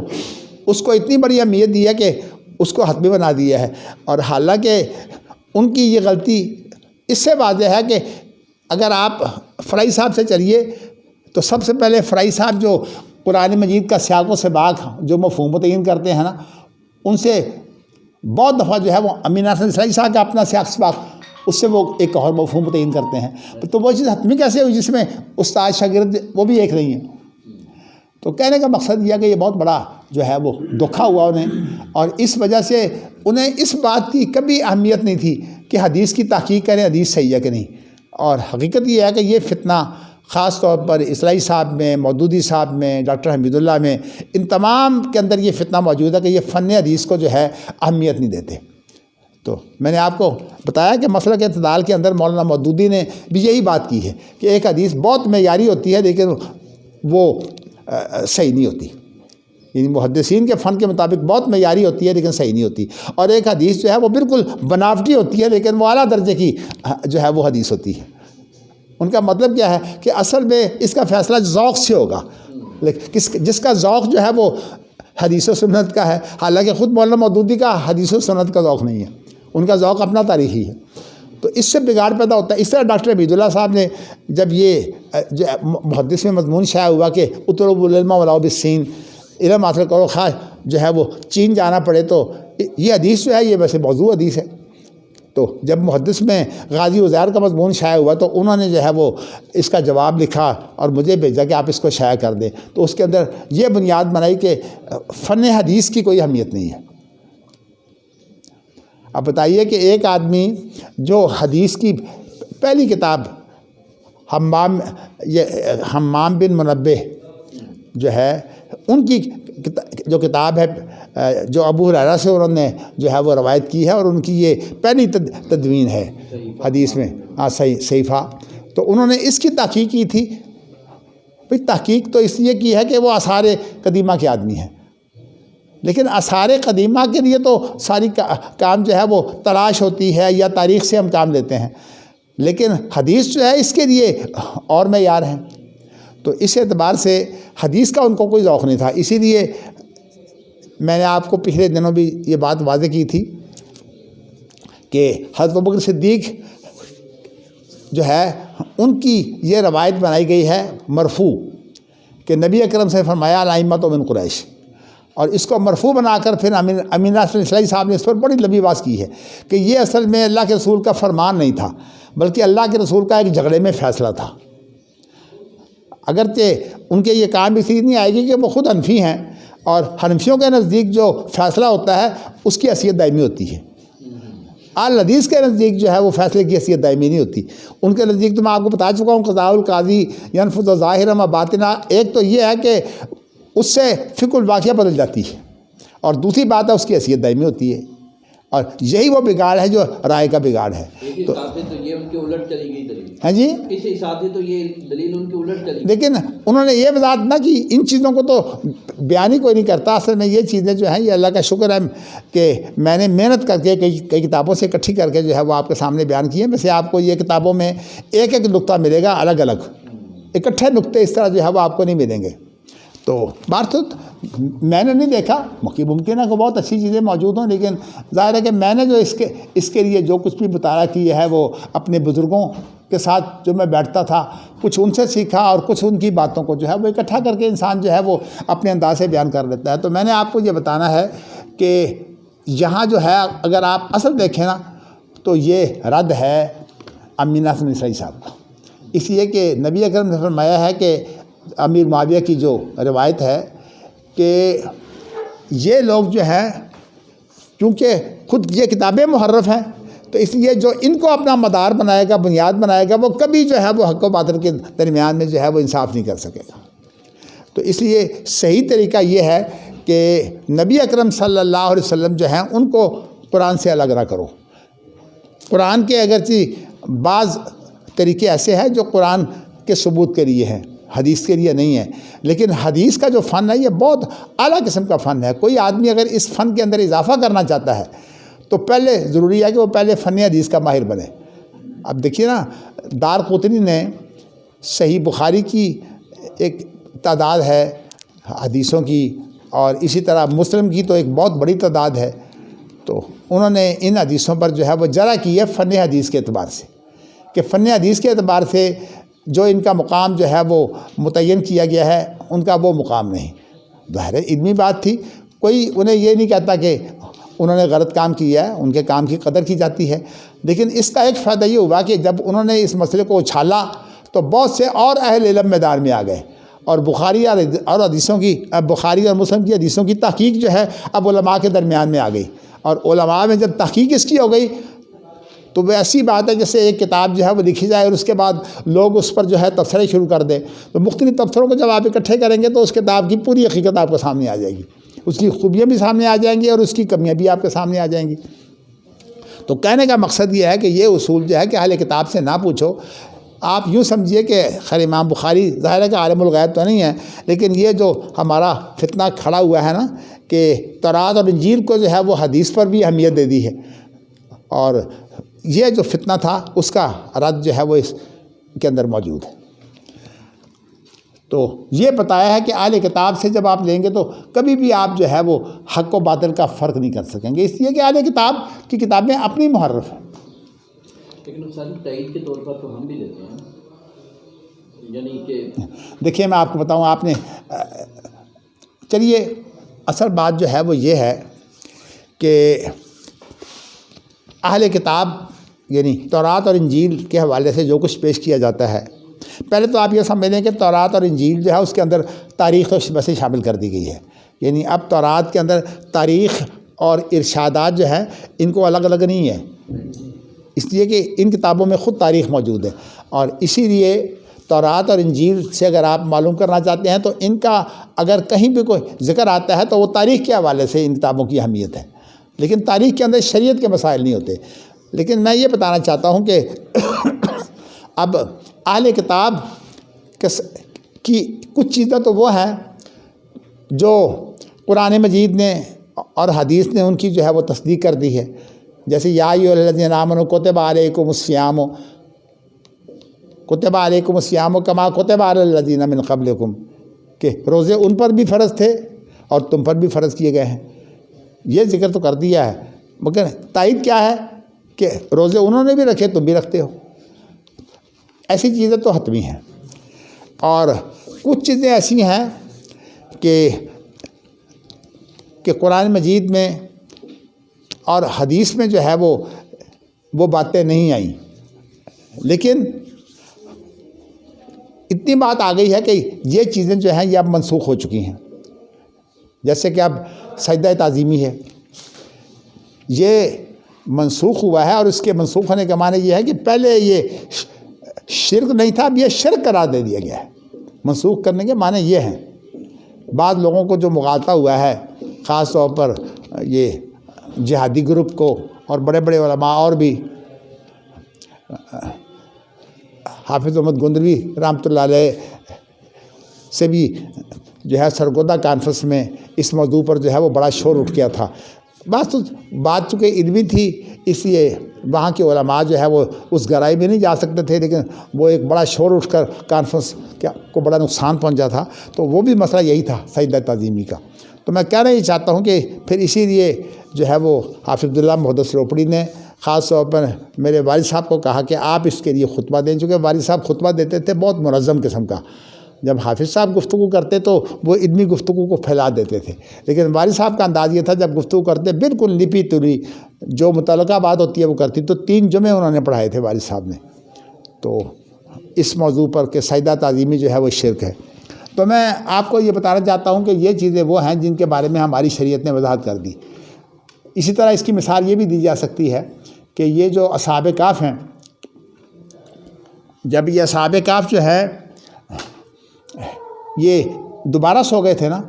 اس کو اتنی بڑی اہمیت دی ہے کہ اس کو حتمی بنا دیا ہے. اور حالانکہ ان کی یہ غلطی اس سے واضح ہے کہ اگر آپ فرائی صاحب سے چلیے تو سب سے پہلے فرائی صاحب جو قرآن مجید کا سیاق و سباق جو مفہوم متعین کرتے ہیں نا، ان سے بہت دفعہ جو ہے وہ امینہ نسائی صاحب کا اپنا سیاق سباق اس سے وہ ایک اور مفہوم متعین کرتے ہیں. تو وہ چیز حتمی کیسے ہوئی جس میں استاد شاگرد وہ بھی ایک نہیں ہیں. تو کہنے کا مقصد یہ ہے کہ یہ بہت بڑا جو ہے وہ دھوکا ہوا انہیں، اور اس وجہ سے انہیں اس بات کی کبھی اہمیت نہیں تھی کہ حدیث کی تحقیق کریں حدیث صحیح ہے کہ نہیں. اور حقیقت یہ ہے کہ یہ فتنہ خاص طور پر اسلائی صاحب میں، مودودی صاحب میں، ڈاکٹر حمید اللہ میں، ان تمام کے اندر یہ فتنہ موجود ہے کہ یہ فن حدیث کو جو ہے اہمیت نہیں دیتے۔ تو میں نے آپ کو بتایا کہ مسلک اعتدال کے اندر مولانا مودودی نے بھی یہی بات کی ہے کہ ایک حدیث بہت معیاری ہوتی ہے لیکن وہ صحیح نہیں ہوتی، یعنی محدثین کے فن کے مطابق بہت معیاری ہوتی ہے لیکن صحیح نہیں ہوتی، اور ایک حدیث جو ہے وہ بالکل بناوٹی ہوتی ہے لیکن وہ اعلیٰ درجے کی جو ہے وہ حدیث ہوتی ہے۔ ان کا مطلب کیا ہے کہ اصل میں اس کا فیصلہ ذوق سے ہوگا، لیکن جس کا ذوق جو ہے وہ حدیث و سنت کا ہے، حالانکہ خود مولانا مودودی کا حدیث و سنت کا ذوق نہیں ہے، ان کا ذوق اپنا تاریخی ہے، تو اس سے بگاڑ پیدا ہوتا ہے۔ اس طرح ڈاکٹر حمید اللہ صاحب نے جب یہ جو محدث میں مضمون شائع ہوا کہ اطلبوا العلم ولو بالصین، علم حاصل کرو خواہ جو ہے وہ چین جانا پڑے، تو یہ حدیث جو ہے یہ ویسے موضوع حدیث ہے۔ تو جب محدث میں غازی عزیر کا مضمون شائع ہوا تو انہوں نے جو ہے وہ اس کا جواب لکھا اور مجھے بھیجا کہ آپ اس کو شائع کر دیں، تو اس کے اندر یہ بنیاد بنائی کہ فن حدیث کی کوئی اہمیت نہیں ہے۔ اب بتائیے کہ ایک آدمی جو حدیث کی پہلی کتاب حمام بن منبہ جو ہے ان کی جو کتاب ہے جو ابو ہریرہ سے انہوں نے جو ہے وہ روایت کی ہے، اور ان کی یہ پہلی تدوین ہے حدیث میں، صحیفہ، تو انہوں نے اس کی تحقیق کی تھی۔ بھئی تحقیق تو اس لیے کی ہے کہ وہ آثار قدیمہ کے آدمی ہیں، لیکن آثار قدیمہ کے لیے تو ساری کام جو ہے وہ تلاش ہوتی ہے یا تاریخ سے ہم کام لیتے ہیں، لیکن حدیث جو ہے اس کے لیے اور معیار ہیں۔ تو اس اعتبار سے حدیث کا ان کو کوئی ذوق نہیں تھا، اسی لیے میں نے آپ کو پچھلے دنوں بھی یہ بات واضح کی تھی کہ حضرت ابوبکر صدیق جو ہے ان کی یہ روایت بنائی گئی ہے مرفوع کہ نبی اکرم سے فرمایا الائمۃ من قریش، اور اس کو مرفوع بنا کر پھر امین ناصر اسلائی صاحب نے اس پر بڑی لمبی بات کی ہے کہ یہ اصل میں اللہ کے رسول کا فرمان نہیں تھا بلکہ اللہ کے رسول کا ایک جھگڑے میں فیصلہ تھا۔ اگرچہ ان کے یہ کام اس لیے نہیں آئے گی کہ وہ خود حنفی ہیں، اور حنفیوں کے نزدیک جو فیصلہ ہوتا ہے اس کی حیثیت دائمی ہوتی ہے، اہل حدیث کے نزدیک جو ہے وہ فیصلے کی حیثیت دائمی نہیں ہوتی۔ ان کے نزدیک تو میں آپ کو بتا چکا ہوں قضاء القاضی ینفذ ظاہرا و باطنا، ایک تو یہ ہے کہ اس سے فقہ الواقعہ بدل جاتی ہے، اور دوسری بات ہے اس کی حیثیت دائمی ہوتی ہے، اور یہی وہ بگاڑ ہے جو رائے کا بگاڑ ہے۔ تو یہ ان کے الٹ چلی گئی دلیل، ہاں جی، اس حساب سے تو یہ دلیل ان کے الٹ چلی گئی، لیکن انہوں نے یہ وضاحت نہ کی، ان چیزوں کو تو بیان ہی کوئی نہیں کرتا۔ اصل میں یہ چیزیں جو ہیں یہ اللہ کا شکر ہے کہ میں نے محنت کر کے کئی کتابوں سے اکٹھی کر کے جو ہے وہ آپ کے سامنے بیان کی ہے۔ ویسے آپ کو یہ کتابوں میں ایک ایک نقطہ ملے گا الگ الگ، اکٹھے نقطے اس طرح جو ہے وہ آپ کو نہیں ملیں گے۔ تو بات تو میں نے نہیں دیکھا، ممکن ہے کہ بہت اچھی چیزیں موجود ہوں، لیکن ظاہر ہے کہ میں نے جو اس کے لیے جو کچھ بھی مطالعہ کیا ہے وہ اپنے بزرگوں کے ساتھ جو میں بیٹھتا تھا کچھ ان سے سیکھا، اور کچھ ان کی باتوں کو جو ہے وہ اکٹھا کر کے انسان جو ہے وہ اپنے انداز سے بیان کر لیتا ہے۔ تو میں نے آپ کو یہ بتانا ہے کہ یہاں جو ہے اگر آپ اصل دیکھیں نا تو یہ رد ہے امین ناصر اسلائی صاحب کا، اس لیے کہ نبی اکرم نے فرمایا ہے کہ امیر معاویہ کی جو روایت ہے کہ یہ لوگ جو ہیں کیونکہ خود یہ کتابیں محرف ہیں تو اس لیے جو ان کو اپنا مدار بنائے گا، بنیاد بنائے گا، وہ کبھی جو ہے وہ حق و باطل کے درمیان میں جو ہے وہ انصاف نہیں کر سکے گا۔ تو اس لیے صحیح طریقہ یہ ہے کہ نبی اکرم صلی اللہ علیہ وسلم جو ہیں ان کو قرآن سے الگ نہ کرو۔ قرآن کے اگرچہ بعض طریقے ایسے ہیں جو قرآن کے ثبوت کے لیے ہیں، حدیث کے لیے نہیں ہے، لیکن حدیث کا جو فن ہے یہ بہت اعلیٰ قسم کا فن ہے۔ کوئی آدمی اگر اس فن کے اندر اضافہ کرنا چاہتا ہے تو پہلے ضروری ہے کہ وہ پہلے فن حدیث کا ماہر بنے۔ اب دیکھیے نا، دارقطنی نے صحیح بخاری کی ایک تعداد ہے حدیثوں کی، اور اسی طرح مسلم کی تو ایک بہت بڑی تعداد ہے، تو انہوں نے ان حدیثوں پر جو ہے وہ جرح کی ہے فن حدیث کے اعتبار سے، کہ فن حدیث کے اعتبار سے جو ان کا مقام جو ہے وہ متعین کیا گیا ہے ان کا وہ مقام نہیں۔ ظاہر علمی بات تھی، کوئی انہیں یہ نہیں کہتا کہ انہوں نے غلط کام کیا ہے، ان کے کام کی قدر کی جاتی ہے، لیکن اس کا ایک فائدہ یہ ہوا کہ جب انہوں نے اس مسئلے کو اچھالا تو بہت سے اور اہل علم میدان میں آ گئے، اور بخاری اور حدیثوں کی بخاری اور مسلم کی حدیثوں کی تحقیق جو ہے اب علماء کے درمیان میں آ گئی، اور علماء میں جب تحقیق اس کی ہو گئی تو وہ ایسی بات ہے جیسے ایک کتاب جو ہے وہ لکھی جائے اور اس کے بعد لوگ اس پر جو ہے تبصرے شروع کر دیں. تو مختلف تبصروں کو جب آپ اکٹھے کریں گے تو اس کتاب کی پوری حقیقت آپ کے سامنے آ جائے گی. اس کی خوبیاں بھی سامنے آ جائیں گی اور اس کی کمیاں بھی آپ کے سامنے آ جائیں گی. تو کہنے کا مقصد یہ ہے کہ یہ اصول جو ہے کہ اہل کتاب سے نہ پوچھو. آپ یوں سمجھیے کہ خیر امام بخاری ظاہر ہے کہ عالم الغیب تو نہیں ہے، لیکن یہ جو ہمارا فتنہ کھڑا ہوا ہے نا کہ تورات اور انجیل کو جو ہے وہ حدیث پر بھی اہمیت دے دی ہے، اور یہ جو فتنہ تھا اس کا رد جو ہے وہ اس کے اندر موجود ہے. تو یہ بتایا ہے کہ اہل کتاب سے جب آپ لیں گے تو کبھی بھی آپ جو ہے وہ حق و باطل کا فرق نہیں کر سکیں گے، اس لیے کہ اہل کتاب کی کتابیں اپنی محرف ہیں. لیکن اس ساری تائید کے طور پر تو ہم بھی لیتے ہیں، یعنی کہ دیکھیے میں آپ کو بتاؤں، آپ نے چلیے اصل بات جو ہے وہ یہ ہے کہ اہل کتاب یعنی تورات اور انجیل کے حوالے سے جو کچھ پیش کیا جاتا ہے، پہلے تو آپ یہ سمجھ لیں کہ تورات اور انجیل جو ہے اس کے اندر تاریخ و بسیں شامل کر دی گئی ہے. یعنی اب تورات کے اندر تاریخ اور ارشادات جو ہیں ان کو الگ الگ نہیں ہے، اس لیے کہ ان کتابوں میں خود تاریخ موجود ہے. اور اسی لیے تورات اور انجیل سے اگر آپ معلوم کرنا چاہتے ہیں تو ان کا اگر کہیں بھی کوئی ذکر آتا ہے تو وہ تاریخ کے حوالے سے ان کتابوں کی اہمیت ہے، لیکن تاریخ کے اندر شریعت کے مسائل نہیں ہوتے. لیکن میں یہ بتانا چاہتا ہوں کہ اب اہل کتاب کی کچھ چیزیں تو وہ ہیں جو قرآن مجید نے اور حدیث نے ان کی جو ہے وہ تصدیق کر دی ہے. جیسے یا ایھا الذین آمنوا کتب علیکم الصیام کما کتب علی الذین من قبلکم، کہ روزے ان پر بھی فرض تھے اور تم پر بھی فرض کیے گئے ہیں. یہ ذکر تو کر دیا ہے، مگر تائید کیا ہے کہ روزے انہوں نے بھی رکھے تم بھی رکھتے ہو. ایسی چیزیں تو حتمی ہیں. اور کچھ چیزیں ایسی ہیں کہ قرآن مجید میں اور حدیث میں جو ہے وہ باتیں نہیں آئیں، لیکن اتنی بات آ گئی ہے کہ یہ چیزیں جو ہیں یہ اب منسوخ ہو چکی ہیں. جیسے کہ اب سجدہ تعظیمی ہے، یہ منسوخ ہوا ہے، اور اس کے منسوخ ہونے کا معنی یہ ہے کہ پہلے یہ شرک نہیں تھا، اب یہ شرک قرار دے دیا گیا ہے. منسوخ کرنے کے معنی یہ ہیں. بعض لوگوں کو جو مغالطہ ہوا ہے، خاص طور پر یہ جہادی گروپ کو اور بڑے بڑے علماء اور بھی، حافظ احمد گندروی رحمۃ اللہ علیہ سے بھی جو ہے سرگودہ کانفرنس میں اس موضوع پر جو ہے وہ بڑا شور اٹھ گیا تھا. بات چونکہ علمی تھی اس لیے وہاں کے علماء جو ہے وہ اس گہرائی میں نہیں جا سکتے تھے، لیکن وہ ایک بڑا شور اٹھ کر کانفرنس کو بڑا نقصان پہنچا تھا. تو وہ بھی مسئلہ یہی تھا سجدہ تعظیمی کا. تو میں کہنا یہ چاہتا ہوں کہ پھر اسی لیے جو ہے وہ حافظ عبداللہ محدث روپڑی نے خاص طور پر میرے والد صاحب کو کہا کہ آپ اس کے لیے خطبہ دیں، چونکہ والد صاحب خطبہ دیتے تھے بہت منظم قسم کا. جب حافظ صاحب گفتگو کرتے تو وہ علمی گفتگو کو پھیلا دیتے تھے، لیکن والد صاحب کا انداز یہ تھا جب گفتگو کرتے بالکل لپی تلی جو متعلقہ بات ہوتی ہے وہ کرتی. تو 3 جمعے انہوں نے پڑھائے تھے والد صاحب نے تو اس موضوع پر کہ سجدہ تعظیمی جو ہے وہ شرک ہے. تو میں آپ کو یہ بتانا چاہتا ہوں کہ یہ چیزیں وہ ہیں جن کے بارے میں ہماری شریعت نے وضاحت کر دی. اسی طرح اس کی مثال یہ بھی دی جا سکتی ہے کہ یہ جو اصحاب کہف ہیں، جب یہ اصحاب کہف جو ہے یہ دوبارہ سو گئے تھے نا،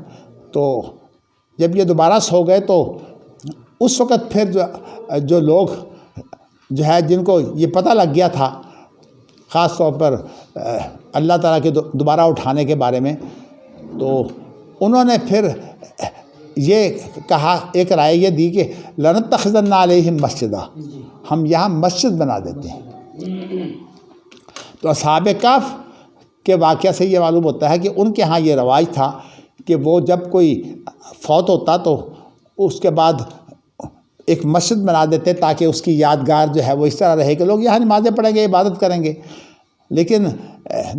تو جب یہ دوبارہ سو گئے تو اس وقت پھر جو لوگ جو ہے جن کو یہ پتہ لگ گیا تھا خاص طور پر اللہ تعالیٰ کے دوبارہ اٹھانے کے بارے میں، تو انہوں نے پھر یہ کہا، ایک رائے یہ دی کہ لنتخذن علیہم مسجدا، ہم یہاں مسجد بنا دیتے ہیں. تو اصحاب کہف کے واقعہ سے یہ معلوم ہوتا ہے کہ ان کے ہاں یہ رواج تھا کہ وہ جب کوئی فوت ہوتا تو اس کے بعد ایک مسجد بنا دیتے تاکہ اس کی یادگار جو ہے وہ اس طرح رہے کہ لوگ یہاں نمازیں پڑھیں گے، عبادت کریں گے. لیکن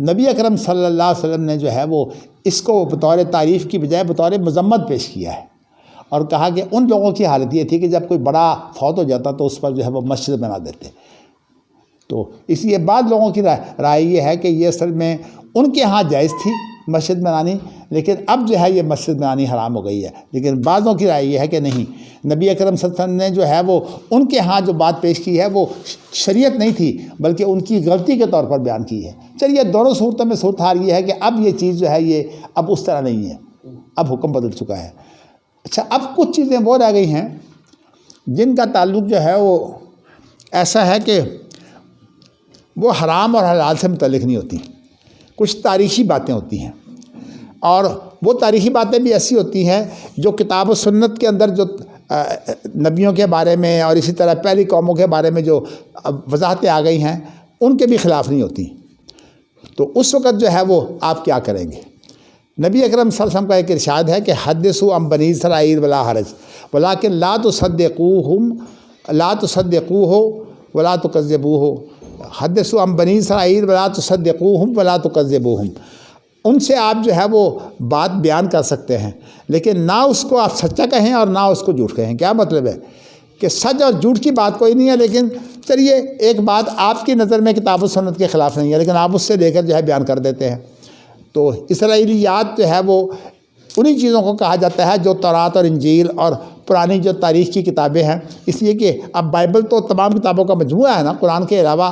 نبی اکرم صلی اللہ علیہ وسلم نے جو ہے وہ اس کو بطور تعریف کی بجائے بطور مذمت پیش کیا ہے، اور کہا کہ ان لوگوں کی حالت یہ تھی کہ جب کوئی بڑا فوت ہو جاتا تو اس پر جو ہے وہ مسجد بنا دیتے. تو اس لیے بعض لوگوں کی رائے یہ ہے کہ یہ اصل میں ان کے ہاں جائز تھی مسجد بنانی، لیکن اب جو ہے یہ مسجد بنانی حرام ہو گئی ہے۔ لیکن بعضوں کی رائے یہ ہے کہ نہیں، نبی اکرم صلی اللہ علیہ وسلم نے جو ہے وہ ان کے ہاں جو بات پیش کی ہے وہ شریعت نہیں تھی بلکہ ان کی غلطی کے طور پر بیان کی ہے۔ چلیے دونوں صورتوں میں صورتحال یہ ہے کہ اب یہ چیز جو ہے یہ اب اس طرح نہیں ہے، اب حکم بدل چکا ہے۔ اچھا، اب کچھ چیزیں وہ رہ گئی ہیں جن کا تعلق جو ہے وہ ایسا ہے کہ وہ حرام اور حلال سے متعلق نہیں ہوتی، کچھ تاریخی باتیں ہوتی ہیں، اور وہ تاریخی باتیں بھی ایسی ہوتی ہیں جو کتاب و سنت کے اندر جو نبیوں کے بارے میں اور اسی طرح پہلی قوموں کے بارے میں جو وضاحتیں آ گئی ہیں ان کے بھی خلاف نہیں ہوتی۔ تو اس وقت جو ہے وہ آپ کیا کریں گے؟ نبی اکرم صلی اللہ علیہ وسلم کا ایک ارشاد ہے کہ حدثوا عن بنی اسرائیل ولا حرج ولکن لا تصدقوه ولا تکذبوه، حدثوا عن بنی اسرائیل ولا تصدقوهم ولا تکذبوهم، ان سے آپ جو ہے وہ بات بیان کر سکتے ہیں لیکن نہ اس کو آپ سچا کہیں اور نہ اس کو جھوٹ کہیں۔ کیا مطلب ہے کہ سچ اور جھوٹ کی بات کوئی نہیں ہے، لیکن چلیے ایک بات آپ کی نظر میں کتاب و سنت کے خلاف نہیں ہے لیکن آپ اس سے لے کر جو ہے بیان کر دیتے ہیں۔ تو اسرائیلیات جو ہے وہ انہی چیزوں کو کہا جاتا ہے جو تورات اور انجیل اور پرانی جو تاریخ کی کتابیں ہیں، اس لیے کہ اب بائبل تو تمام کتابوں کا مجموعہ ہے نا، قرآن کے علاوہ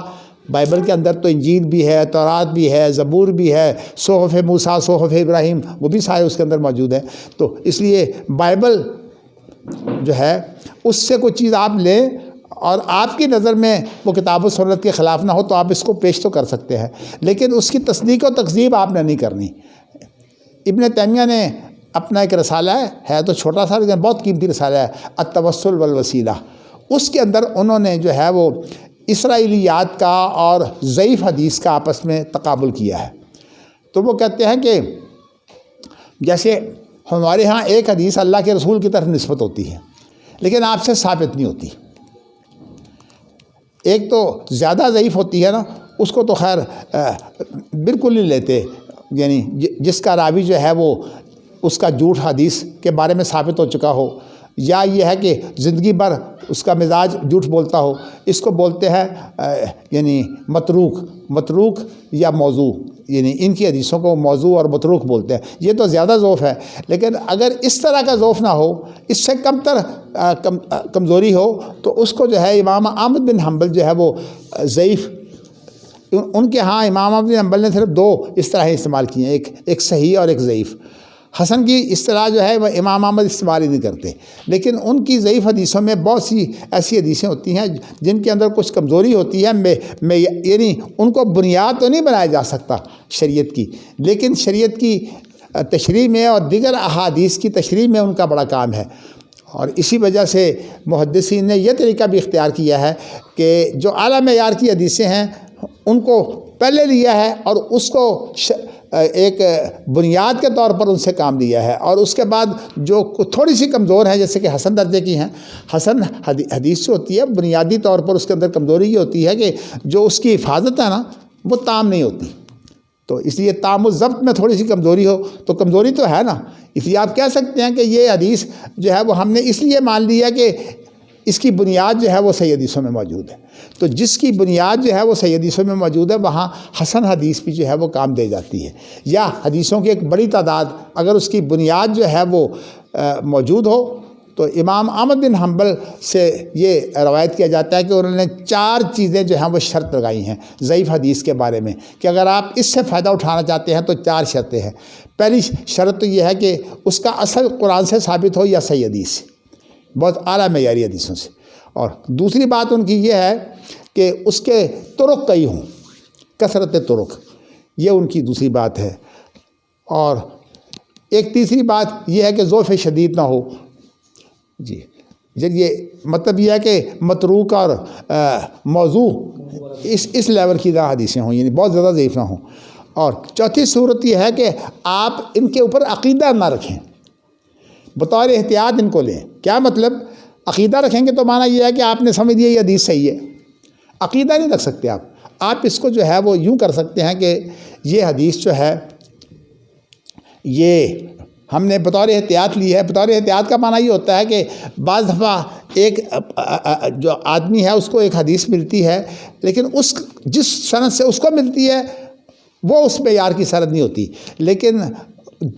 بائبل کے اندر تو انجیل بھی ہے، تورات بھی ہے، زبور بھی ہے، صحف موسیٰ، صحف ابراہیم، وہ بھی سارے اس کے اندر موجود ہیں۔ تو اس لیے بائبل جو ہے اس سے کوئی چیز آپ لیں اور آپ کی نظر میں وہ کتاب و سنت کے خلاف نہ ہو تو آپ اس کو پیش تو کر سکتے ہیں، لیکن اس کی تصدیق و تکذیب آپ نے نہیں کرنی۔ ابن تیمیہ نے اپنا ایک رسالہ ہے تو چھوٹا سا لیکن بہت قیمتی رسالہ ہے، التوسل والوسیلہ، اس کے اندر انہوں نے جو ہے وہ اسرائیلیات کا اور ضعیف حدیث کا آپس میں تقابل کیا ہے۔ تو وہ کہتے ہیں کہ جیسے ہمارے ہاں ایک حدیث اللہ کے رسول کی طرف نسبت ہوتی ہے لیکن آپ سے ثابت نہیں ہوتی، ایک تو زیادہ ضعیف ہوتی ہے نا، اس کو تو خیر بالکل نہیں لیتے، یعنی جس کا راوی جو ہے وہ اس کا جھوٹ حدیث کے بارے میں ثابت ہو چکا ہو، یا یہ ہے کہ زندگی بھر اس کا مزاج جھوٹ بولتا ہو، اس کو بولتے ہیں یعنی متروک یا موضوع، یعنی ان کی حدیثوں کو موضوع اور متروک بولتے ہیں۔ یہ تو زیادہ ضعف ہے، لیکن اگر اس طرح کا ضعف نہ ہو، اس سے کم تر کمزوری ہو تو اس کو جو ہے امام احمد بن حنبل جو ہے وہ ضعیف، ان کے ہاں امام احمد بن حنبل نے صرف دو اصطلاحیں استعمال کی ہیں، ایک صحیح اور ایک ضعیف۔ حسن کی اصطلاح جو ہے وہ امام احمد استعمال ہی نہیں کرتے، لیکن ان کی ضعیف حدیثوں میں بہت سی ایسی حدیثیں ہوتی ہیں جن کے اندر کچھ کمزوری ہوتی ہے، یعنی ان کو بنیاد تو نہیں بنایا جا سکتا شریعت کی، لیکن شریعت کی تشریح میں اور دیگر احادیث کی تشریح میں ان کا بڑا کام ہے۔ اور اسی وجہ سے محدثین نے یہ طریقہ بھی اختیار کیا ہے کہ جو اعلیٰ معیار کی حدیثیں ہیں ان کو پہلے لیا ہے اور اس کو ایک بنیاد کے طور پر ان سے کام لیا ہے، اور اس کے بعد جو تھوڑی سی کمزور ہیں جیسے کہ حسن درجے کی ہیں، حسن حدیث جو ہوتی ہے بنیادی طور پر اس کے اندر کمزوری یہ ہوتی ہے کہ جو اس کی حفاظت ہے نا وہ تام نہیں ہوتی، تو اس لیے تام و ضبط میں تھوڑی سی کمزوری ہو تو کمزوری تو ہے نا، اس لیے آپ کہہ سکتے ہیں کہ یہ حدیث جو ہے وہ ہم نے اس لیے مان لی ہے کہ اس کی بنیاد جو ہے وہ صحیح حدیثوں میں موجود ہے۔ تو جس کی بنیاد جو ہے وہ صحیح حدیثوں میں موجود ہے وہاں حسن حدیث بھی جو ہے وہ کام دے جاتی ہے، یا حدیثوں کی ایک بڑی تعداد اگر اس کی بنیاد جو ہے وہ موجود ہو تو امام احمد بن حنبل سے یہ روایت کیا جاتا ہے کہ انہوں نے 4 چیزیں جو ہیں وہ شرط لگائی ہیں ضعیف حدیث کے بارے میں کہ اگر آپ اس سے فائدہ اٹھانا چاہتے ہیں تو 4 شرطیں ہیں۔ پہلی شرط تو یہ ہے کہ اس کا اصل قرآن سے ثابت ہو یا صحیح حدیث سے، بہت اعلیٰ معیاری حدیثوں سے، اور دوسری بات ان کی یہ ہے کہ اس کے طرق کئی ہوں، کثرت طرق، یہ ان کی دوسری بات ہے، اور ایک تیسری بات یہ ہے کہ ضعف شدید نہ ہو۔ جی یہ مطلب یہ ہے کہ متروک اور موضوع اس لیول کی نہ حدیثیں ہوں، یعنی بہت زیادہ ضعیف نہ ہوں۔ اور چوتھی صورت یہ ہے کہ آپ ان کے اوپر عقیدہ نہ رکھیں، بطور احتیاط ان کو لیں۔ کیا مطلب؟ عقیدہ رکھیں گے تو معنی یہ ہے کہ آپ نے سمجھ لیا یہ حدیث صحیح ہے، عقیدہ نہیں رکھ سکتے آپ اس کو جو ہے وہ یوں کر سکتے ہیں کہ یہ حدیث جو ہے یہ ہم نے بطور احتیاط لی ہے۔ بطور احتیاط کا معنی یہ ہوتا ہے کہ بعض دفعہ ایک جو آدمی ہے اس کو ایک حدیث ملتی ہے لیکن جس سند سے اس کو ملتی ہے وہ اس معیار کی سند نہیں ہوتی، لیکن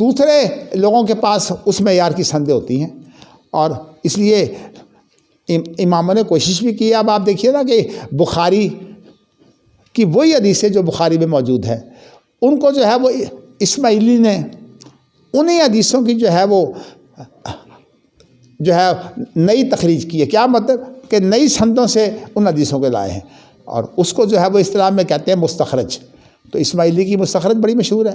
دوسرے لوگوں کے پاس اس معیار کی سندیں ہوتی ہیں، اور اس لیے اماموں نے کوشش بھی کی. اب آپ دیکھیے نا کہ بخاری کی وہی حدیثیں جو بخاری میں موجود ہے، ان کو جو ہے وہ اسماعیلی نے انہی حدیثوں کی جو ہے وہ جو ہے نئی تخریج کی ہے. کیا مطلب کہ نئی سندوں سے ان حدیثوں کو لائے ہیں، اور اس کو جو ہے وہ اصطلاح میں کہتے ہیں مستخرج. تو اسماعیلی کی مستخرج بڑی مشہور ہے.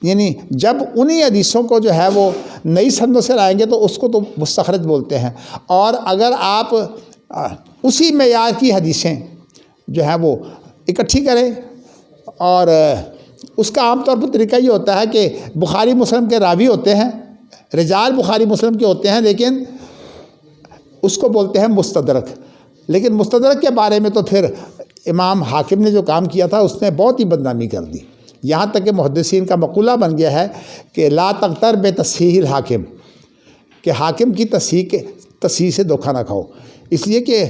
یعنی جب انہی حدیثوں کو جو ہے وہ نئی سندوں سے لائیں گے تو اس کو تو مستخرج بولتے ہیں. اور اگر آپ اسی معیار کی حدیثیں جو ہے وہ اکٹھی کریں، اور اس کا عام طور پر طریقہ یہ ہوتا ہے کہ بخاری مسلم کے راوی ہوتے ہیں، رجال بخاری مسلم کے ہوتے ہیں، لیکن اس کو بولتے ہیں مستدرک. لیکن مستدرک کے بارے میں تو پھر امام حاکم نے جو کام کیا تھا اس نے بہت ہی بدنامی کر دی. یہاں تک کہ محدثین کا مقولہ بن گیا ہے کہ لا تغتر بے تصحیح الحاکم، کہ حاکم کی تصحیح سے دھوکہ نہ کھاؤ. اس لیے کہ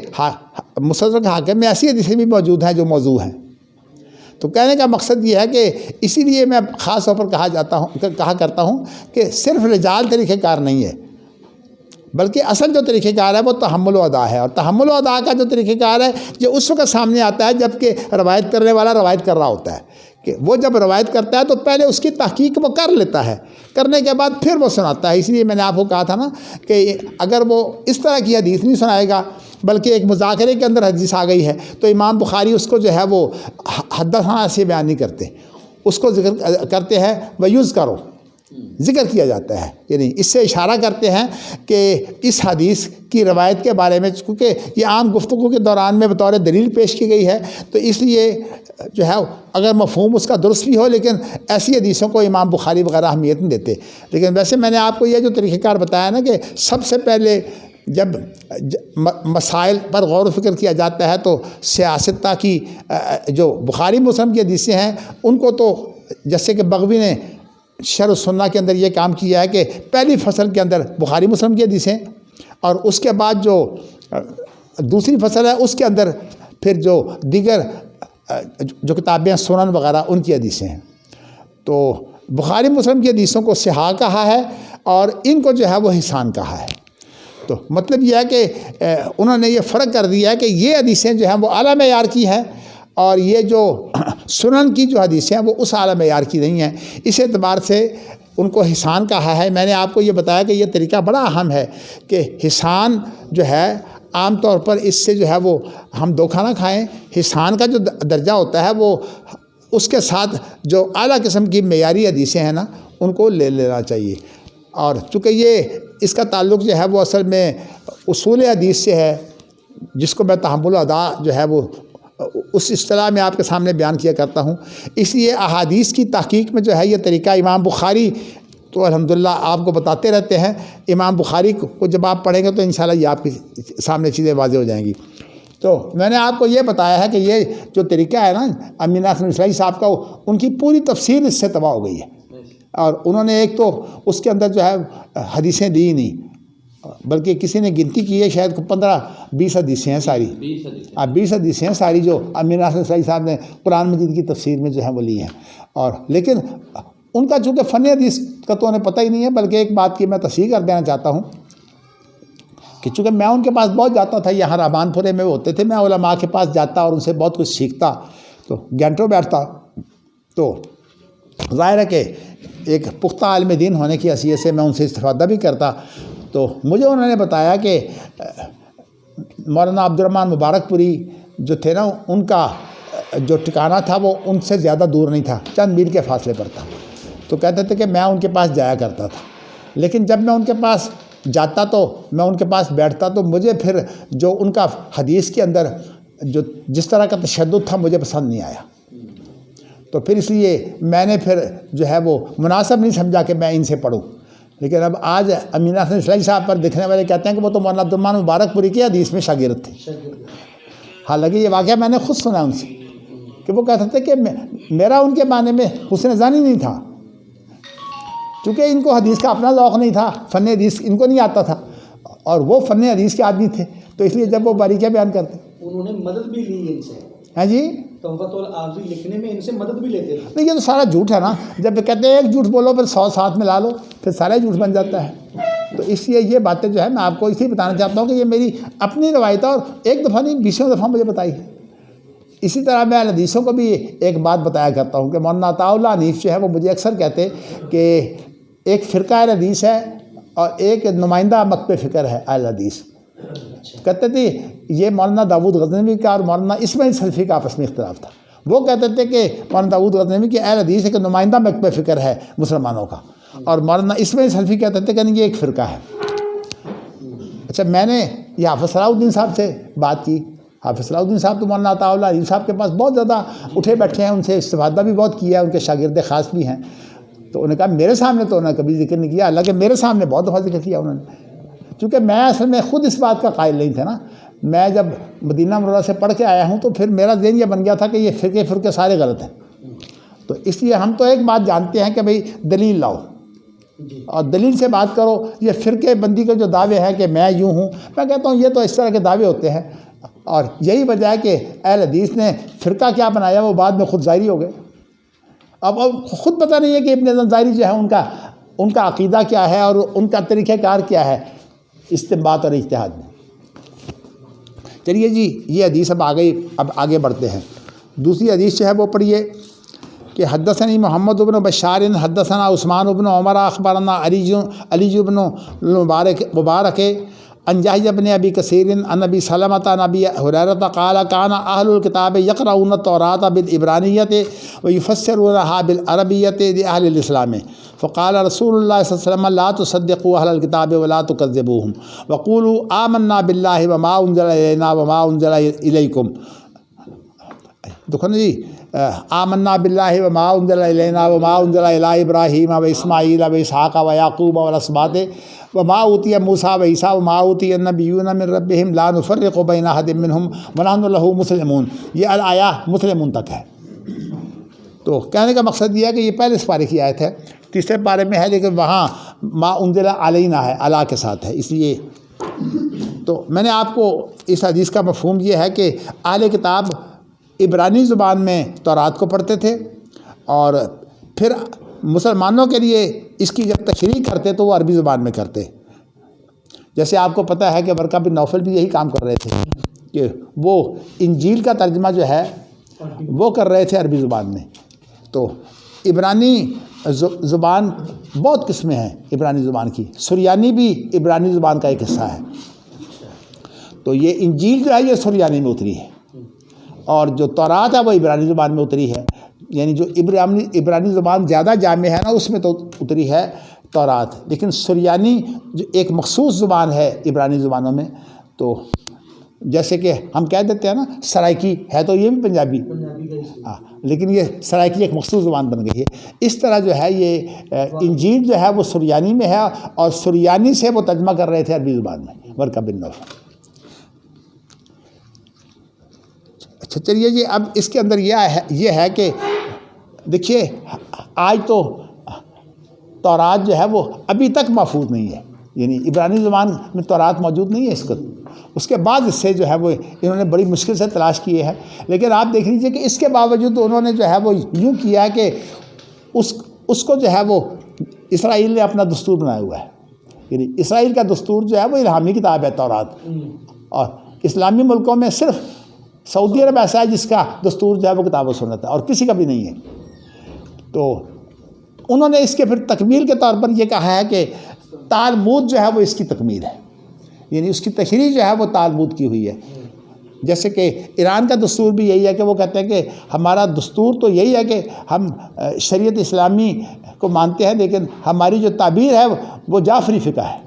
مستدرک حاکم میں ایسی حدیثیں بھی موجود ہیں جو موضوع ہیں. تو کہنے کا مقصد یہ ہے کہ اسی لیے میں خاص طور پر کہا کرتا ہوں کہ صرف رجال طریقہ کار نہیں ہے، بلکہ اصل جو طریقہ کار ہے وہ تحمل و ادا ہے. اور تحمل و ادا کا جو طریقہ کار ہے یہ اس وقت سامنے آتا ہے جب کہ روایت کرنے والا روایت کر رہا ہوتا ہے. کہ وہ جب روایت کرتا ہے تو پہلے اس کی تحقیق وہ کر لیتا ہے، کرنے کے بعد پھر وہ سناتا ہے. اس لیے میں نے آپ کو کہا تھا نا کہ اگر وہ اس طرح کی حدیث نہیں سنائے گا بلکہ ایک مذاکرے کے اندر حدیث آ گئی ہے تو امام بخاری اس کو جو ہے وہ حدثنا سے بیان نہیں کرتے، اس کو ذکر کرتے ہیں ویوز کرو، ذکر کیا جاتا ہے. یعنی اس سے اشارہ کرتے ہیں کہ اس حدیث کی روایت کے بارے میں، کیونکہ یہ عام گفتگو کے دوران میں بطور دلیل پیش کی گئی ہے، تو اس لیے جو ہے اگر مفہوم اس کا درست بھی ہو لیکن ایسی حدیثوں کو امام بخاری وغیرہ اہمیت نہیں دیتے. لیکن ویسے میں نے آپ کو یہ جو طریقہ کار بتایا نا کہ سب سے پہلے جب مسائل پر غور و فکر کیا جاتا ہے تو سیاستہ کی جو بخاری مسلم کی حدیثیں ہیں ان کو تو جیسے کہ بغوی نے شرح السنہ کے اندر یہ کام کیا ہے کہ پہلی فصل کے اندر بخاری مسلم کی حدیثیں، اور اس کے بعد جو دوسری فصل ہے اس کے اندر پھر جو دیگر جو کتابیں سنن وغیرہ ان کی حدیثیں ہیں. تو بخاری مسلم کی حدیثوں کو صحاح کہا ہے اور ان کو جو ہے وہ حسان کہا ہے. تو مطلب یہ ہے کہ انہوں نے یہ فرق کر دیا ہے کہ یہ حدیثیں جو ہیں وہ اعلیٰ معیار کی ہیں اور یہ جو سنن کی جو حدیثیں ہیں وہ اس اعلیٰ معیار کی نہیں ہیں. اس اعتبار سے ان کو حسان کہا ہے. میں نے آپ کو یہ بتایا کہ یہ طریقہ بڑا اہم ہے کہ حسان جو ہے عام طور پر اس سے جو ہے وہ ہم دھوکہ نہ کھائیں. حسان کا جو درجہ ہوتا ہے وہ اس کے ساتھ جو اعلیٰ قسم کی معیاری حدیثیں ہیں نا ان کو لے لینا چاہیے. اور چونکہ یہ اس کا تعلق جو ہے وہ اصل میں اصول حدیث سے ہے جس کو میں تحمل ادا جو ہے وہ اس اصطلاح میں آپ کے سامنے بیان کیا کرتا ہوں. اس لیے احادیث کی تحقیق میں جو ہے یہ طریقہ امام بخاری تو الحمدللہ آپ کو بتاتے رہتے ہیں. امام بخاری کو جب آپ پڑھیں گے تو انشاءاللہ یہ آپ کے سامنے چیزیں واضح ہو جائیں گی. تو میں نے آپ کو یہ بتایا ہے کہ یہ جو طریقہ ہے نا امین حسن اصلاحی صاحب کا ان کی پوری تفسیر اس سے تباہ ہو گئی ہے. اور انہوں نے ایک تو اس کے اندر جو ہے حدیثیں دی نہیں بلکہ کسی نے گنتی کی ہے شاید 15-20 حدیثیں ہیں ساری. 20 حدیثیں ہیں ساری جو امین حسن اصلاحی صاحب نے قرآن مجید کی تفسیر میں جو ہے وہ لی ہیں. اور لیکن ان کا چونکہ فن حدیث کا تو انہیں پتہ ہی نہیں ہے. بلکہ ایک بات کی میں تصحیح کر دینا چاہتا ہوں کہ چونکہ میں ان کے پاس بہت جاتا تھا، یہاں رحمان پورے میں ہوتے تھے، میں علماء کے پاس جاتا اور ان سے بہت کچھ سیکھتا تو گھنٹوں بیٹھتا. تو ظاہر ہے کہ ایک پختہ عالم دین ہونے کی حیثیت سے میں ان سے استفادہ بھی کرتا. تو مجھے انہوں نے بتایا کہ مولانا عبدالرحمن مبارک پوری جو تھے نا ان کا جو ٹھکانہ تھا وہ ان سے زیادہ دور نہیں تھا، چند میل کے فاصلے پر تھا. تو کہتے تھے کہ میں ان کے پاس جایا کرتا تھا، لیکن جب میں ان کے پاس جاتا تو میں ان کے پاس بیٹھتا تو مجھے پھر جو ان کا حدیث کے اندر جو جس طرح کا تشدد تھا مجھے پسند نہیں آیا. تو پھر اس لیے میں نے پھر جو ہے وہ مناسب نہیں سمجھا کہ میں ان سے پڑھوں. لیکن اب آج امین حسن اصلاحی صاحب پر دیکھنے والے کہتے ہیں کہ وہ تو مولانا عبدالرحمن مبارک پوری کی حدیث میں شاگرد تھے. حالانکہ یہ واقعہ میں نے خود سنا ان سے کہ وہ کہتے تھے کہ میرا ان کے معنی میں حسن ظنی نہیں تھا، چونکہ ان کو حدیث کا اپنا ذوق نہیں تھا، فن حدیث ان کو نہیں آتا تھا اور وہ فن حدیث کے آدمی تھے. تو اس لیے جب وہ باریکیاں بیان کرتے انہوں نے مدد بھی لی ان سے. ہاں جی تحفۃ العارضی لکھنے میں ان سے مدد بھی لیتے تھے. نہیں، یہ تو سارا جھوٹ ہے نا. جب کہتے ہیں ایک جھوٹ بولو پھر 100 ساتھ میں لا لو، پھر سارا جھوٹ بن جاتا ہے. تو اس لیے یہ باتیں جو ہے میں آپ کو اس لیے بتانا چاہتا ہوں کہ یہ میری اپنی روایت ہے، اور ایک دفعہ نہیں 20 دفعہ مجھے بتائی ہے. اسی طرح میں اہل حدیثوں کو بھی ایک بات بتایا کرتا ہوں کہ مولانا عطاء اللہ حنیف جو ہے وہ مجھے اکثر کہتے کہ ایک فرقہ اہل حدیث ہے اور ایک نمائندہ مکتب فکر ہے اہل حدیث. کہتے تھے یہ مولانا داود غزنوی کا اور مولانا اسماعیل سلفی کا آپس میں اختلاف تھا. وہ کہتے تھے کہ مولانا داود غزنوی کی اہل حدیث ہے کہ نمائندہ مکتب فکر ہے مسلمانوں کا، اور مولانا اسماعیل سلفی کہتے تھے کہ نہیں، یہ ایک فرقہ ہے. اچھا، میں نے یہ حافظ صلاح الدین صاحب سے بات کی. حافظ صلاح الدین صاحب تو مولانا عطاء اللہ حنیف صاحب کے پاس بہت زیادہ اٹھے بیٹھے ہیں، ان سے استفادہ بھی بہت کیا ہے، ان کے شاگرد خاص بھی ہیں. تو انہوں نے کہا میرے سامنے تو انہوں نے کبھی ذکر نہیں کیا، حالانکہ میرے سامنے بہت دفعہ ذکر کیا انہوں نے. چونکہ میں اصل میں خود اس بات کا قائل نہیں تھا نا. میں جب مدینہ منورہ سے پڑھ کے آیا ہوں تو پھر میرا ذہن یہ بن گیا تھا کہ یہ فرقے سارے غلط ہیں. تو اس لیے ہم تو ایک بات جانتے ہیں کہ بھئی دلیل لاؤ اور دلیل سے بات کرو. یہ فرقے بندی کے جو دعوے ہیں کہ میں یوں ہوں، میں کہتا ہوں یہ تو اس طرح کے دعوے ہوتے ہیں، اور یہی وجہ ہے کہ اہل حدیث نے فرقہ کیا بنایا وہ بعد میں خود ظاہری ہو گئے. اب خود پتہ نہیں ہے کہ ابن حزم ظاہری جو ہے ان کا عقیدہ کیا ہے اور ان کا طریقہ کار کیا ہے استنباط اور اجتہاد میں. چلیے جی، یہ حدیث اب آگے بڑھتے ہیں. دوسری حدیث جو ہے وہ پڑھیے کہ حدثنی محمد بن بشار حدثنا عثمان بن عمر اخبرنا علی بن مبارک عن یحییٰ بن ابی کثیر عن ابی سلمۃ عن ابی ہریرہ قال کان اہل الکتاب یقرؤون التوراۃ بالعبرانیۃ ویفسرونها بالعربیۃ لاہل الاسلام فقال رسول اللہ صلی اللہ علیہ وسلم لا تصدقوا اہل الکتاب ولا تکذبوهم وقولوا آمنا باللہ وما انزل الینا وما انزل الیکم. دیکھو نا جی، آمنا باللہ وما انزل الینا وما انزل الی ابراہیم و اسماعیل و اسحاق و یعقوب والاسباط وما اوتی موسیٰ و عیسیٰ وما اوتی النبیون من ربہم لا نفرق بین احد منہم ونحن لہ مسلمون. یہ الآیہ مسلمون تک ہے. تو کہنے کا مقصد یہ ہے کہ یہ پہلے سپارے کی آیت ہے، تیسرے پارے میں ہے، لیکن وہاں ما انزل علینا ہے، علی کے ساتھ ہے. اس لیے تو میں نے آپ کو اس حدیث کا مفہوم یہ ہے کہ اہل کتاب عبرانی زبان میں تورات کو پڑھتے تھے، اور پھر مسلمانوں کے لیے اس کی جب تشریح کرتے تو وہ عربی زبان میں کرتے. جیسے آپ کو پتہ ہے کہ ورقہ بن نوفل بھی یہی کام کر رہے تھے کہ وہ انجیل کا ترجمہ جو ہے وہ کر رہے تھے عربی زبان میں. تو عبرانی زبان بہت قسمیں ہیں عبرانی زبان کی. سریانی بھی عبرانی زبان کا ایک حصہ ہے. تو یہ انجیل جو ہے یہ سریانی میں اتری ہے، اور جو تورات ہے وہ عبرانی زبان میں اتری ہے. یعنی جو عبرانی زبان زیادہ جامع ہے نا اس میں تو اتری ہے تورات. لیکن سریانی جو ایک مخصوص زبان ہے عبرانی زبانوں میں، تو جیسے کہ ہم کہہ دیتے ہیں نا سرائکی ہے، تو یہ بھی پنجابی ہاں، لیکن یہ سرائکی ایک مخصوص زبان بن گئی ہے. اس طرح جو ہے یہ انجیل جو ہے وہ سریانی میں ہے، اور سریانی سے وہ ترجمہ کر رہے تھے عربی زبان میں ورقہ بن نوفل. اچھا چلیے جی، اب اس کے اندر یہ ہے کہ دیکھیے آج تو تورات جو ہے وہ ابھی تک محفوظ نہیں ہے. یعنی عبرانی زبان میں تورات موجود نہیں ہے. اس کے بعد اس سے جو ہے وہ انہوں نے بڑی مشکل سے تلاش کیے ہیں. لیکن آپ دیکھ لیجئے کہ اس کے باوجود انہوں نے جو ہے وہ یوں کیا ہے کہ اس کو جو ہے وہ اسرائیل نے اپنا دستور بنایا ہوا ہے. یعنی اسرائیل کا دستور جو ہے وہ الہامی کتاب ہے تورات، اور اسلامی ملکوں میں صرف سعودی عرب ایسا ہے جس کا دستور جو ہے وہ کتاب و سنت ہے، اور کسی کا بھی نہیں ہے. تو انہوں نے اس کے پھر تکمیل کے طور پر یہ کہا ہے کہ تالمود جو ہے وہ اس کی تکمیل ہے. یعنی اس کی تشریح جو ہے وہ تالمود کی ہوئی ہے. جیسے کہ ایران کا دستور بھی یہی ہے کہ وہ کہتے ہیں کہ ہمارا دستور تو یہی ہے کہ ہم شریعت اسلامی کو مانتے ہیں، لیکن ہماری جو تعبیر ہے وہ جعفری فقہ ہے.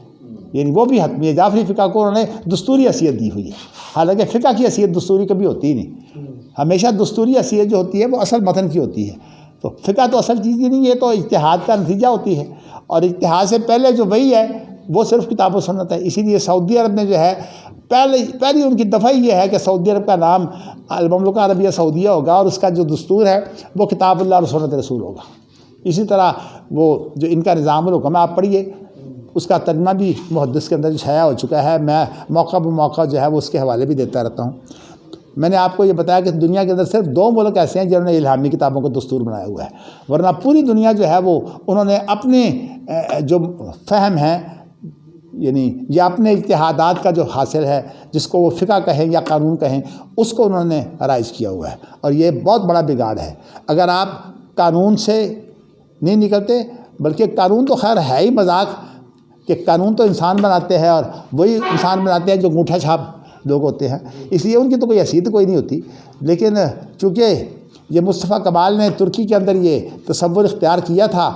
یعنی وہ بھی حتمی ہے. جعفری فقہ کو انہوں نے دستوری حیثیت دی ہوئی ہے، حالانکہ فقہ کی حیثیت دستوری کبھی ہوتی ہی نہیں. ہمیشہ دستوری حیثیت جو ہوتی ہے وہ اصل متن کی ہوتی ہے. تو فقہ تو اصل چیز ہی نہیں ہے، تو اجتہاد کا نتیجہ ہوتی ہے، اور اجتہاد سے پہلے جو وہی ہے وہ صرف کتاب و سنت ہے. اسی لیے سعودی عرب میں جو ہے پہلی ان کی دفعہ یہ ہے کہ سعودی عرب کا نام المملکہ عربیہ سعودیہ ہوگا، اور اس کا جو دستور ہے وہ کتاب اللہ اور سنت رسول ہوگا. اسی طرح وہ جو ان کا نظام الحکم آپ پڑھیے، اس کا ترجمہ بھی محدث کے اندر شائع ہو چکا ہے. میں موقع بموقع جو ہے وہ اس کے حوالے بھی دیتا رہتا ہوں. میں نے آپ کو یہ بتایا کہ دنیا کے اندر صرف 2 ملک ایسے ہیں جنہوں نے الہامی کتابوں کو دستور بنایا ہوا ہے، ورنہ پوری دنیا جو ہے وہ انہوں نے اپنے جو فہم ہے یعنی یا اپنے اجتہادات کا جو حاصل ہے، جس کو وہ فقہ کہیں یا قانون کہیں، اس کو انہوں نے رائج کیا ہوا ہے، اور یہ بہت بڑا بگاڑ ہے۔ اگر آپ قانون سے نہیں نکلتے، بلکہ قانون تو خیر ہے ہی مذاق، کہ قانون تو انسان بناتے ہیں اور وہی انسان بناتے ہیں جو انگوٹھا چھاپ لوگ ہوتے ہیں، اس لیے ان کی تو کوئی حیثیت کوئی نہیں ہوتی۔ لیکن چونکہ یہ مصطفیٰ کمال نے ترکی کے اندر یہ تصور اختیار کیا تھا،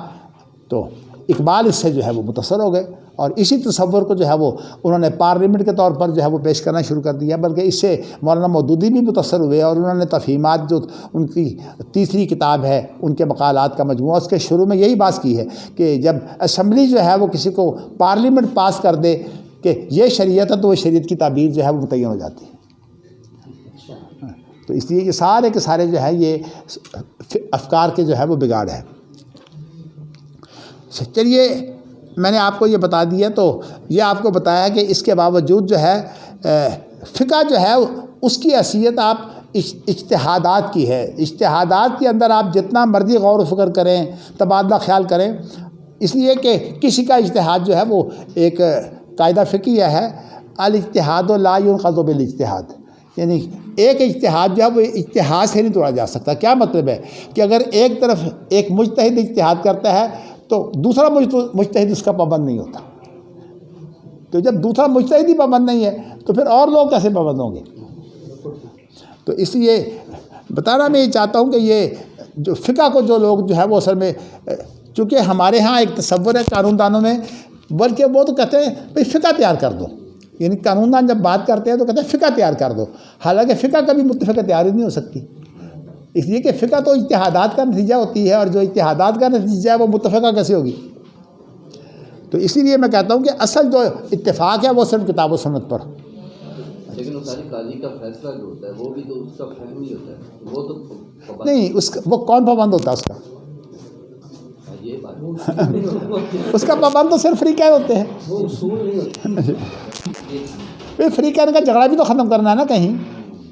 تو اقبال اس سے جو ہے وہ متاثر ہو گئے، اور اسی تصور کو جو ہے وہ انہوں نے پارلیمنٹ کے طور پر جو ہے وہ پیش کرنا شروع کر دیا، بلکہ اس سے مولانا مودودی بھی متاثر ہوئے، اور انہوں نے تفہیمات جو ان کی تیسری کتاب ہے ان کے مقالات کا مجموعہ، اس کے شروع میں یہی بات کی ہے کہ جب اسمبلی جو ہے وہ کسی کو پارلیمنٹ پاس کر دے کہ یہ شریعت ہے، تو وہ شریعت کی تعبیر جو ہے وہ متعین ہو جاتی ہے۔ تو اس لیے یہ سارے کے سارے جو ہے یہ افکار کے جو ہے وہ بگاڑ ہے۔ چلیے میں نے آپ کو یہ بتا دیا، تو یہ آپ کو بتایا کہ اس کے باوجود جو ہے فقہ جو ہے اس کی حیثیت آپ اجتہادات کی ہے۔ اجتہادات کے اندر آپ جتنا مرضی غور و فکر کریں، تبادلہ خیال کریں، اس لیے کہ کسی کا اجتہاد جو ہے وہ ایک قاعدہ فقہیہ ہے، الاجتہاد لا ينقض بالاجتہاد، یعنی ایک اجتہاد جو ہے وہ اجتہاد سے نہیں توڑا جا سکتا۔ کیا مطلب ہے کہ اگر ایک طرف ایک مجتہد اجتہاد کرتا ہے تو دوسرا مجتہد اس کا پابند نہیں ہوتا، تو جب دوسرا مجتہد ہی پابند نہیں ہے تو پھر اور لوگ کیسے پابند ہوں گے؟ تو اس لیے بتانا میں یہ چاہتا ہوں کہ یہ جو فقہ کو جو لوگ جو ہے وہ اصل میں، چونکہ ہمارے ہاں ایک تصور ہے قانون دانوں میں، بلکہ وہ تو کہتے ہیں بھئی فقہ تیار کر دو، یعنی قانون دان جب بات کرتے ہیں تو کہتے ہیں فقہ تیار کر دو، حالانکہ فقہ کبھی متفقہ تیار ہی نہیں ہو سکتی، اس لیے کہ فقہ تو اجتہادات کا نتیجہ ہوتی ہے، اور جو اجتہادات کا نتیجہ ہے وہ متفقہ کیسے ہوگی؟ تو اسی لیے میں کہتا ہوں کہ اصل جو اتفاق ہے وہ صرف کتاب و سنت پر۔ لیکن وہ ساری قاضی کا فیصلہ جو ہوتا ہے وہ بھی تو اس کا فہم نہیں ہوتا ہے، وہ تو نہیں، وہ کون پابند ہوتا ہے اس کا؟ یہ بات اس کا پابند تو صرف فریقین ہوتے ہیں۔ وہ اصول نہیں ہوتے۔ فریقین کا جھگڑا بھی تو ختم کرنا ہے نا کہیں۔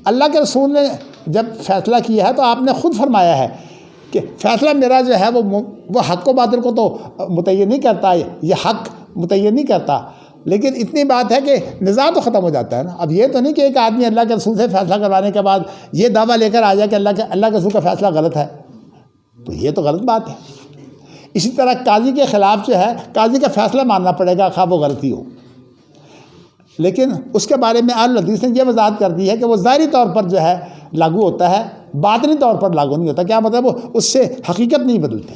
اللہ کے رسول نے جب فیصلہ کیا ہے تو آپ نے خود فرمایا ہے کہ فیصلہ میرا جو ہے وہ حق و باطل کو تو متعین نہیں کرتا، یہ حق متعین نہیں کرتا، لیکن اتنی بات ہے کہ نزاع تو ختم ہو جاتا ہے نا۔ اب یہ تو نہیں کہ ایک آدمی اللہ کے رسول سے فیصلہ کروانے کے بعد یہ دعویٰ لے کر آ جائے کہ اللہ کے رسول کا فیصلہ غلط ہے، تو یہ تو غلط بات ہے۔ اسی طرح قاضی کے خلاف جو ہے قاضی کا فیصلہ ماننا پڑے گا، خواہ وہ غلطی ہو، لیکن اس کے بارے میں اہل حدیث نے یہ وضاحت کر دی ہے کہ وہ ظاہری طور پر جو ہے لاگو ہوتا ہے، باطنی طور پر لاگو نہیں ہوتا۔ کیا مطلب؟ وہ اس سے حقیقت نہیں بدلتے۔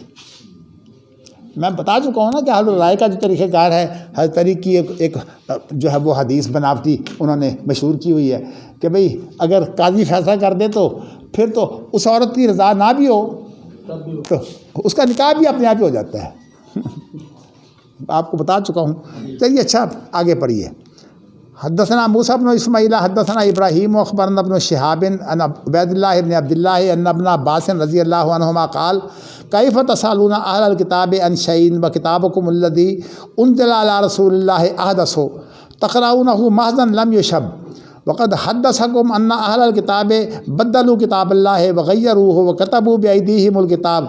میں بتا چکا ہوں نا کہ اہل الرائے کا جو طریقہ کار ہے، ہر طریق کی ایک جو ہے وہ حدیث بناوٹی انہوں نے مشہور کی ہوئی ہے کہ بھئی اگر قاضی فیصلہ کر دے تو پھر تو اس عورت کی رضا نہ بھی ہو تو اس کا نکاح بھی اپنے آپ ہی ہو جاتا ہے۔ آپ کو بتا چکا ہوں۔ چلیے اچھا آگے پڑھیے۔ حدثنا موسیٰ بن اسماعیل حدثنا ابراہیم اخبرنا ابن شہاب عن عبید اللہ بن عبد اللہ ان ابن عباس رضی اللہ عنہما قال کیف تسالون اہل الکتاب عن شیء وکتابکم الذی انزل علی رسول اللہ احدث تقرؤونہ محضا لم یشب وقد حدثکم ان اہل الکتاب بدلوا کتاب اللہ وغیروہ وکتبوا بایدیہم الکتاب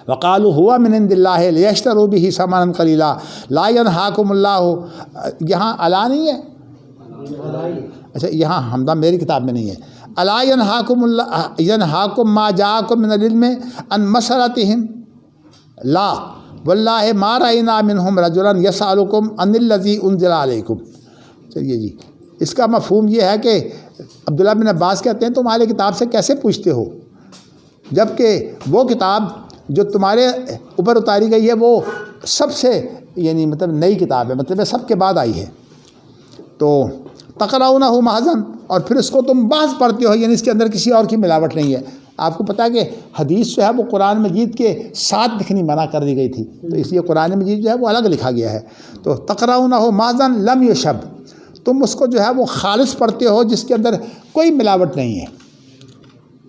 وقالوا ہوا من عند اللہ لیشتروا به ثمنا قلیلا لا ینہاکم اللہ، یہاں الا نہیں ہے، اچھا یہاں حمدہ میری کتاب میں نہیں ہے، الا ینہاکم اللہ ینہاکم ما جاءکم من العلم عن مسألتہم لا واللہ ما رأینا منہم رجلا یسألکم عن الذی انزل علیکم۔ چلیے جی، اس کا مفہوم یہ ہے کہ عبداللہ بن عباس کہتے ہیں تم اہل کتاب سے کیسے پوچھتے ہو جبکہ وہ کتاب جو تمہارے اوپر اتاری گئی ہے وہ سب سے یعنی مطلب نئی کتاب ہے، مطلب سب کے بعد آئی ہے، تو تقرؤونہ محضاً، اور پھر اس کو تم محض پڑھتے ہو، یعنی اس کے اندر کسی اور کی ملاوٹ نہیں ہے۔ آپ کو پتہ ہے کہ حدیث جو ہے وہ قرآن مجید کے ساتھ لکھنی منع کر دی گئی تھی، تو اس لیے قرآن مجید جو ہے وہ الگ لکھا گیا ہے۔ تو تقرؤونہ محضاً لم یشب، تم اس کو جو ہے وہ خالص پڑھتے ہو جس کے اندر کوئی ملاوٹ نہیں ہے،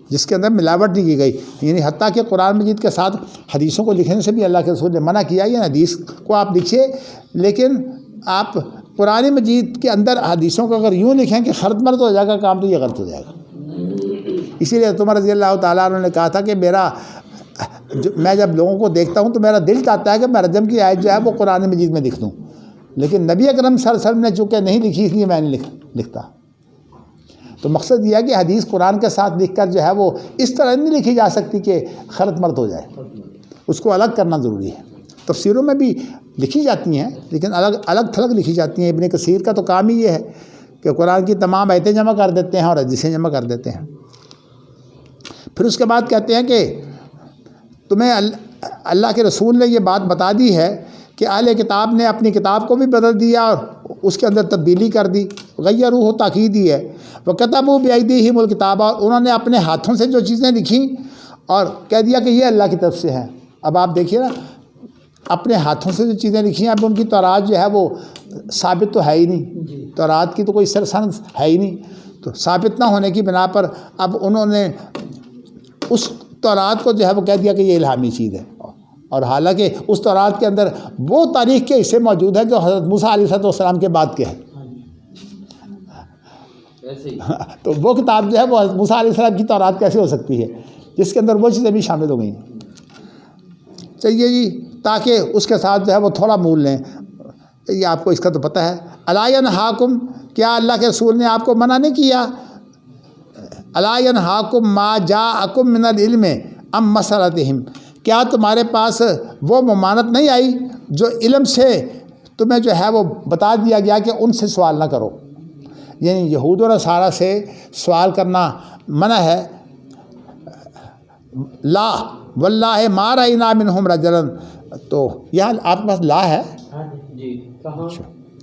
جس کے اندر ملاوٹ نہیں کی گئی، یعنی حتیٰ کہ قرآن مجید کے ساتھ حدیثوں کو لکھنے سے بھی اللہ کے رسول نے منع کیا، یہ حدیث کو آپ لکھیے لیکن آپ قرآن مجید کے اندر حدیثوں کو اگر یوں لکھیں کہ خرد مرد ہو جائے گا کام تو یہ غلط ہو جائے گا. اسی لیے عمر رضی اللہ تعالیٰ عنہ نے کہا تھا کہ میں جب لوگوں کو دیکھتا ہوں تو میرا دل چاہتا ہے کہ میں رجم کی آیت جو ہے وہ قرآن مجید میں لکھ دوں، لیکن نبی اکرم صلی اللہ علیہ وسلم نے چونکہ نہیں لکھی اس لیے میں نہیں لکھتا. تو مقصد یہ ہے کہ حدیث قرآن کے ساتھ لکھ کر جو ہے وہ اس طرح نہیں لکھی جا سکتی کہ خرد مرد ہو جائے، اس کو الگ کرنا ضروری ہے. تفسیروں میں بھی لکھی جاتی ہیں لیکن الگ تھلگ لکھی جاتی ہیں. ابن کثیر کا تو کام ہی یہ ہے کہ قرآن کی تمام آیتیں جمع کر دیتے ہیں اور حدیثیں جمع کر دیتے ہیں. پھر اس کے بعد کہتے ہیں کہ تمہیں اللہ کے رسول نے یہ بات بتا دی ہے کہ اہل کتاب نے اپنی کتاب کو بھی بدل دیا اور اس کے اندر تبدیلی کر دی. غیروا تاکید ہی ہے. وکتبوا بایدیہم الکتاب، اور انہوں نے اپنے ہاتھوں سے جو چیزیں لکھیں اور کہہ دیا کہ یہ اللہ کی طرف سے ہیں. اب آپ دیکھیے نا، اپنے ہاتھوں سے جو چیزیں لکھی ہیں، اب ان کی تورات جو ہے وہ ثابت تو ہے ہی نہیں، تورات کی تو کوئی سند ہے ہی نہیں. تو ثابت نہ ہونے کی بنا پر اب انہوں نے اس تورات کو جو ہے وہ کہہ دیا کہ یہ الہامی چیز ہے. اور حالانکہ اس تورات کے اندر وہ تاریخ کے حصے موجود ہیں جو حضرت موسیٰ علیہ السلام کے بعد کے ہیں. تو وہ کتاب جو ہے وہ حضرت موسیٰ علیہ السلام کی تورات کیسے ہو سکتی ہے جس کے اندر وہ چیزیں بھی شامل ہو گئی ہیں. چلیے جی، تاکہ اس کے ساتھ جو ہے وہ تھوڑا مول لیں. یہ آپ کو اس کا تو پتہ ہے. الا ینہاکم، کیا اللہ کے رسول نے آپ کو منع نہیں کیا؟ الا ینہاکم ما جاءکم من العلم ام مسألتہم، کیا تمہارے پاس وہ ممانت نہیں آئی جو علم سے تمہیں جو ہے وہ بتا دیا گیا کہ ان سے سوال نہ کرو. یعنی یہود و نصارہ سے سوال کرنا منع ہے. لا واللہ ما رأینا منہم رجلا، تو یہاں آپ کے پاس لا ہے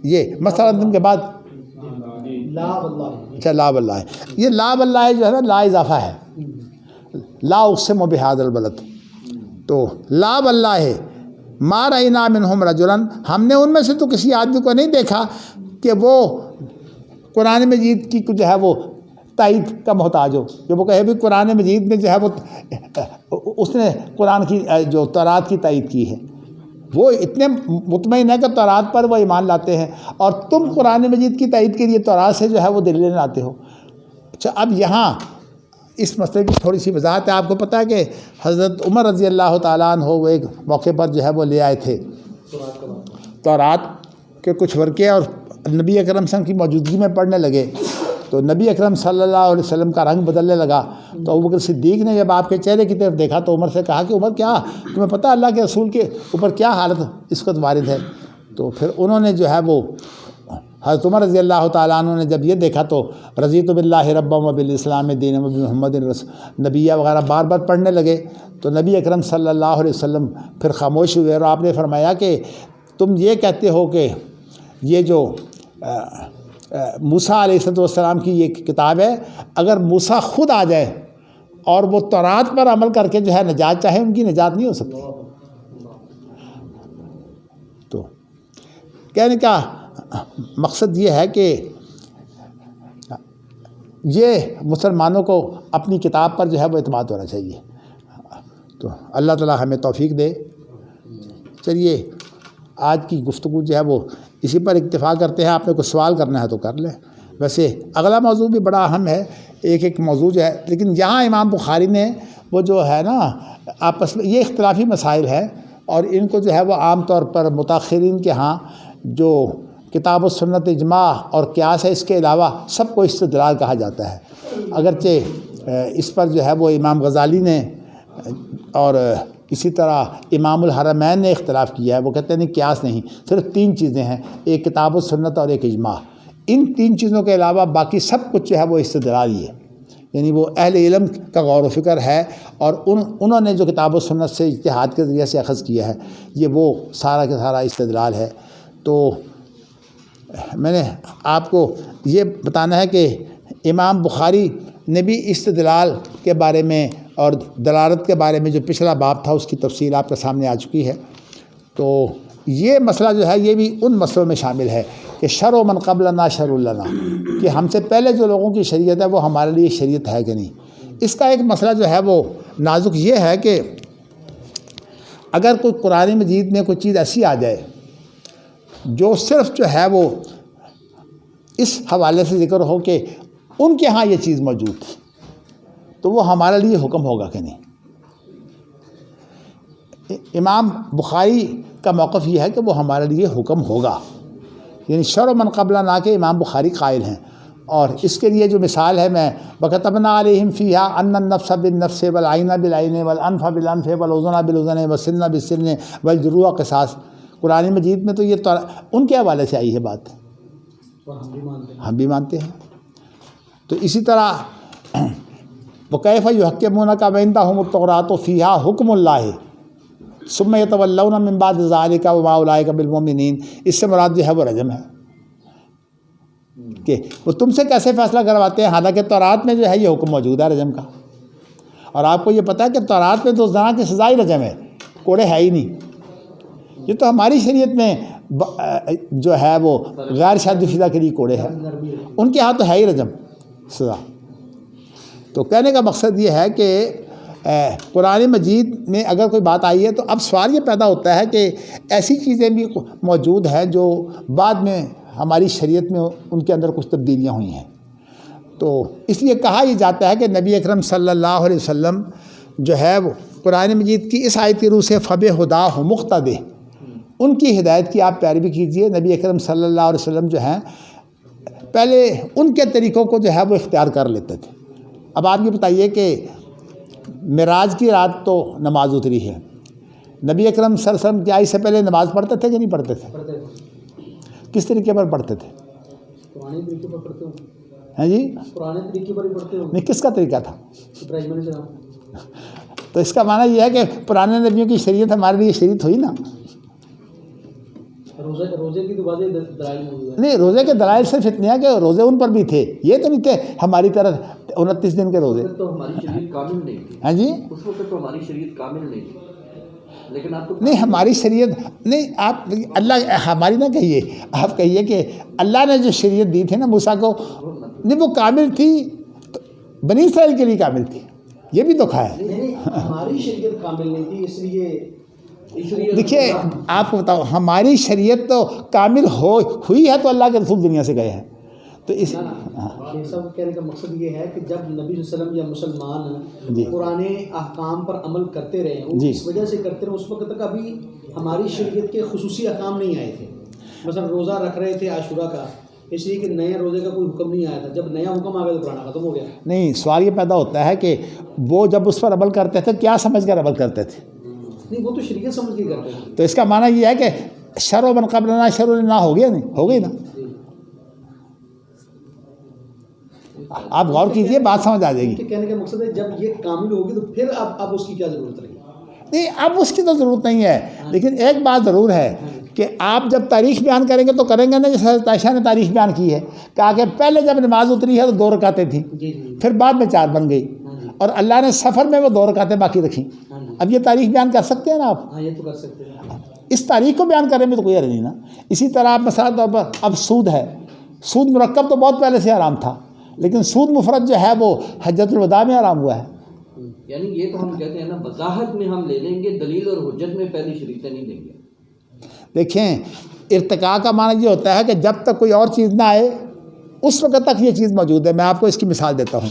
یہ مسئلہ کے بعد لا واللہ. اچھا لا واللہ، یہ لا واللہ جو ہے نا لا اضافہ ہے. لا اقسم بہذا البلد، تو لا واللہ ما رأینا منہم رجلا، ہم نے ان میں سے تو کسی آدمی کو نہیں دیکھا کہ وہ قرآن مجید کی جو ہے وہ تائید کا محتاج ہو، کہ وہ کہے بھی قرآن مجید میں جو ہے وہ اس نے قرآن کی جو تورات کی تائید کی ہے. وہ اتنے مطمئن ہے کہ تورات پر وہ ایمان لاتے ہیں اور تم قرآن مجید کی تائید کے لیے تورات سے جو ہے وہ دلیلیں لاتے ہو. اچھا، اب یہاں اس مسئلے کی تھوڑی سی وضاحت ہے. آپ کو پتہ ہے کہ حضرت عمر رضی اللہ تعالیٰ عنہ وہ ایک موقع پر جو ہے وہ لے آئے تھے تورات کے کچھ ورقے اور نبی اکرم صلی اللہ علیہ وسلم کی موجودگی میں پڑھنے لگے. تو نبی اکرم صلی اللہ علیہ وسلم کا رنگ بدلنے لگا. تو ابوبکر صدیق نے جب آپ کے چہرے کی طرف دیکھا تو عمر سے کہا کہ عمر کیا تمہیں پتہ اللہ کے رسول کے اوپر کیا حالت اس وقت وارد ہے؟ تو پھر انہوں نے جو ہے وہ حضرت عمر رضی اللہ تعالیٰ عنہ نے جب یہ دیکھا تو رضیت باللہ ربا و بالاسلام دین و محمد نبیہ وغیرہ بار بار پڑھنے لگے. تو نبی اکرم صلی اللہ علیہ وسلم پھر خاموش ہوئے اور آپ نے فرمایا کہ تم یہ کہتے ہو کہ یہ جو موسیٰ علیہ السلام کی یہ کتاب ہے، اگر موسیٰ خود آ جائے اور وہ تورات پر عمل کر کے جو ہے نجات چاہے، ان کی نجات نہیں ہو سکتی. تو کہنے کا مقصد یہ ہے کہ یہ مسلمانوں کو اپنی کتاب پر جو ہے وہ اعتماد ہونا چاہیے. تو اللہ تعالی ہمیں توفیق دے. چلیے آج کی گفتگو جو ہے وہ اسی پر اکتفا کرتے ہیں. آپ نے کوئی سوال کرنا ہے تو کر لیں. ویسے اگلا موضوع بھی بڑا اہم ہے، ایک موضوع جو ہے، لیکن یہاں امام بخاری نے وہ جو ہے نا آپس میں یہ اختلافی مسائل ہیں اور ان کو جو ہے وہ عام طور پر متاخرین کے ہاں جو کتاب و سنت اجماع اور قیاس ہے اس کے علاوہ سب کو استدلال کہا جاتا ہے. اگرچہ اس پر جو ہے وہ امام غزالی نے اور اسی طرح امام الحرمین نے اختلاف کیا ہے. وہ کہتے ہیں نہیں قیاس نہیں، صرف 3 چیزیں ہیں، ایک کتاب و سنت اور ایک اجماع. ان 3 چیزوں کے علاوہ باقی سب کچھ جو ہے وہ استدلال ہی ہے. یعنی وہ اہل علم کا غور و فکر ہے اور انہوں نے جو کتاب و سنت سے اجتہاد کے ذریعے سے اخذ کیا ہے یہ وہ سارا کا سارا استدلال ہے. تو میں نے آپ کو یہ بتانا ہے کہ امام بخاری نے بھی استدلال کے بارے میں اور دلالت کے بارے میں جو پچھلا باب تھا اس کی تفصیل آپ کے سامنے آ چکی ہے. تو یہ مسئلہ جو ہے یہ بھی ان مسئلوں میں شامل ہے کہ شرع من قبلنا شرع لنا، کہ ہم سے پہلے جو لوگوں کی شریعت ہے وہ ہمارے لیے شریعت ہے کہ نہیں. اس کا ایک مسئلہ جو ہے وہ نازک یہ ہے کہ اگر کوئی قرآن مجید میں کوئی چیز ایسی آ جائے جو صرف جو ہے وہ اس حوالے سے ذکر ہو کہ ان کے ہاں یہ چیز موجود تھی تو وہ ہمارے لیے حکم ہوگا کہ نہیں. امام بخاری کا موقف یہ ہے کہ وہ ہمارے لیے حکم ہوگا، یعنی شرع من قبلنا کے امام بخاری قائل ہیں. اور اس کے لیے جو مثال ہے میں وَكَتَبْنَا عَلَيْهِمْ فِيهَا أَنَّ النَّفْسَ بِالنَّفْسِ وَالْعَيْنَ بِالْعَيْنِ وَالْأَنْفَ بِالْأَنْفِ وَالْأُذُنَ بِالْأُذُنِ وَالسِّنَّ بِالسِّنِّ وَالْجُرُوحَ قِصَاص. قرآن مجید میں تو یہ ان کے حوالے سے آئی ہے بات، ہم بھی مانتے ہیں. تو اسی طرح وَكَيْفَ يُحَكِّمُونَكَ وَعِندَهُمُ التَّوْرَاةُ فِيهَا حُكْمُ اللَّهِ ثُمَّ يَتَوَلَّوْنَ مِن بَعْدِ ذَلِكَ وَمَا أُولَٰئِكَ بِالْمُؤْمِنِينَ. اس سے مراد جو ہے وہ رجم ہے کہ وہ تم سے کیسے فیصلہ کرواتے ہیں، حالانکہ تورات میں جو ہے یہ حکم موجود ہے رجم کا. اور آپ کو یہ پتہ ہے کہ تورات میں تو زنا کی سزا ہی رجم ہے، کوڑے ہے ہی نہیں. یہ تو ہماری شریعت میں جو ہے وہ غیر شادی شدہ کے لیے کوڑے ہے، ان کے ہاں تو ہے ہی رجم سزا. تو کہنے کا مقصد یہ ہے کہ قرآن مجید میں اگر کوئی بات آئی ہے تو اب سوال یہ پیدا ہوتا ہے کہ ایسی چیزیں بھی موجود ہیں جو بعد میں ہماری شریعت میں ان کے اندر کچھ تبدیلیاں ہوئی ہیں. تو اس لیے کہا یہ جاتا ہے کہ نبی اکرم صلی اللہ علیہ وسلم جو ہے وہ قرآن مجید کی اس آیت کی روح سے فَبِهُدَاهُ مُقْتَدِهْ، ان کی ہدایت کی آپ پیروی کیجئے. نبی اکرم صلی اللہ علیہ وسلم جو ہیں پہلے ان کے طریقوں کو جو ہے وہ اختیار کر لیتے تھے. اب آپ یہ بتائیے کہ معراج کی رات تو نماز اتری ہے، نبی اکرم صلی اللہ علیہ وسلم کی آئی سے پہلے نماز پڑھتے تھے کہ نہیں پڑھتے تھے؟ کس طریقے پر پڑھتے تھے؟ پرانے طریقے پر پڑھتے ہوں. ہیں جی پرانے طریقے پر ہی پڑھتے ہوں. نہیں، کس کا طریقہ تھا؟ ابراہیم علیہ السلام. تو اس کا معنی یہ ہے کہ پرانے نبیوں کی شریعت ہمارے لیے شریعت ہوئی نا. روزے کی تو واضح دلائل موجود ہے. نہیں، روزے کے دلائل صرف اتنے ہیں کہ روزے ان پر بھی تھے، یہ تو نہیں تھے ہماری طرح 29 دن کے روزے. تو ہماری شریعت کامل نہیں تھی. ہاں جی، اس وقت تو ہماری شریعت کامل نہیں تھی، لیکن آپ کو نہیں ہماری شریعت نہیں، آپ اللہ ہماری نہ کہیے، آپ کہیے کہ اللہ نے جو شریعت دی تھی نا موسیٰ کو، نہیں وہ کامل تھی، بنی اسرائیل کے لیے کامل تھی. یہ بھی تو کھایا. نہیں، ہماری شریعت کامل نہیں تھی، اس لیے دیکھیے آپ کو بتاؤ، ہماری شریعت تو کامل ہوئی ہے تو اللہ کے رسول دنیا سے گئے ہیں. تو اس شیخ صاحب کہنے کا مقصد یہ ہے کہ جب نبی صلی اللہ علیہ وسلم یا مسلمان پرانے احکام پر عمل کرتے رہے، وہ اس وجہ سے کرتے رہے، اس وقت تک ابھی ہماری شریعت کے خصوصی احکام نہیں آئے تھے. مثلا روزہ رکھ رہے تھے عاشورہ کا، اس لیے کہ نئے روزے کا کوئی حکم نہیں آیا تھا. جب نیا حکم آ گیا تو پرانا ختم ہو گیا. نہیں، سوال یہ پیدا ہوتا ہے کہ وہ جب اس پر عمل کرتے تھے کیا سمجھ کر عمل کرتے تھے؟ نہیں، وہ تو شریعت سمجھ کے کرتے تھے. تو اس کا معنی یہ ہے کہ شرع من قبلنا شرع لنا ہو گیا، نہیں ہو گئی نا. آپ غور کیجئے، بات سمجھ آ جائے گی. کہنے کا مقصد ہے جب یہ کامل ہوگی تو پھر اب اس کی کیا ضرورت رہی؟ نہیں، اب اس کی تو ضرورت نہیں ہے، لیکن ایک بات ضرور ہے کہ آپ جب تاریخ بیان کریں گے تو کریں گے نا جیسے حضرت عائشہ نے تاریخ بیان کی ہے. کہا کہ پہلے جب نماز اتری ہے تو 2 رکعتیں تھیں، پھر بعد میں 4 بن گئی، اور اللہ نے سفر میں وہ 2 رکعتیں باقی رکھیں. اب یہ تاریخ بیان کر سکتے ہیں نا آپ؟ ہاں، یہ تو کر سکتے ہیں. اس تاریخ کو بیان کرنے میں تو کوئی حرج نہیں نا. اسی طرح آپ مثال طور پر اب سود ہے، سود مرکب تو بہت پہلے سے حرام تھا، لیکن سود مفرد جو ہے وہ حجۃ الوداع میں حرام ہوا ہے. یعنی یہ تو ہم کہتے ہیں نا وضاحت میں ہم لے لیں گے، دلیل اور حجت میں پہلی شریعتیں نہیں دیں گے. دیکھیں، ارتقاء کا معنی یہ ہوتا ہے کہ جب تک کوئی اور چیز نہ آئے اس وقت تک یہ چیز موجود ہے. میں آپ کو اس کی مثال دیتا ہوں.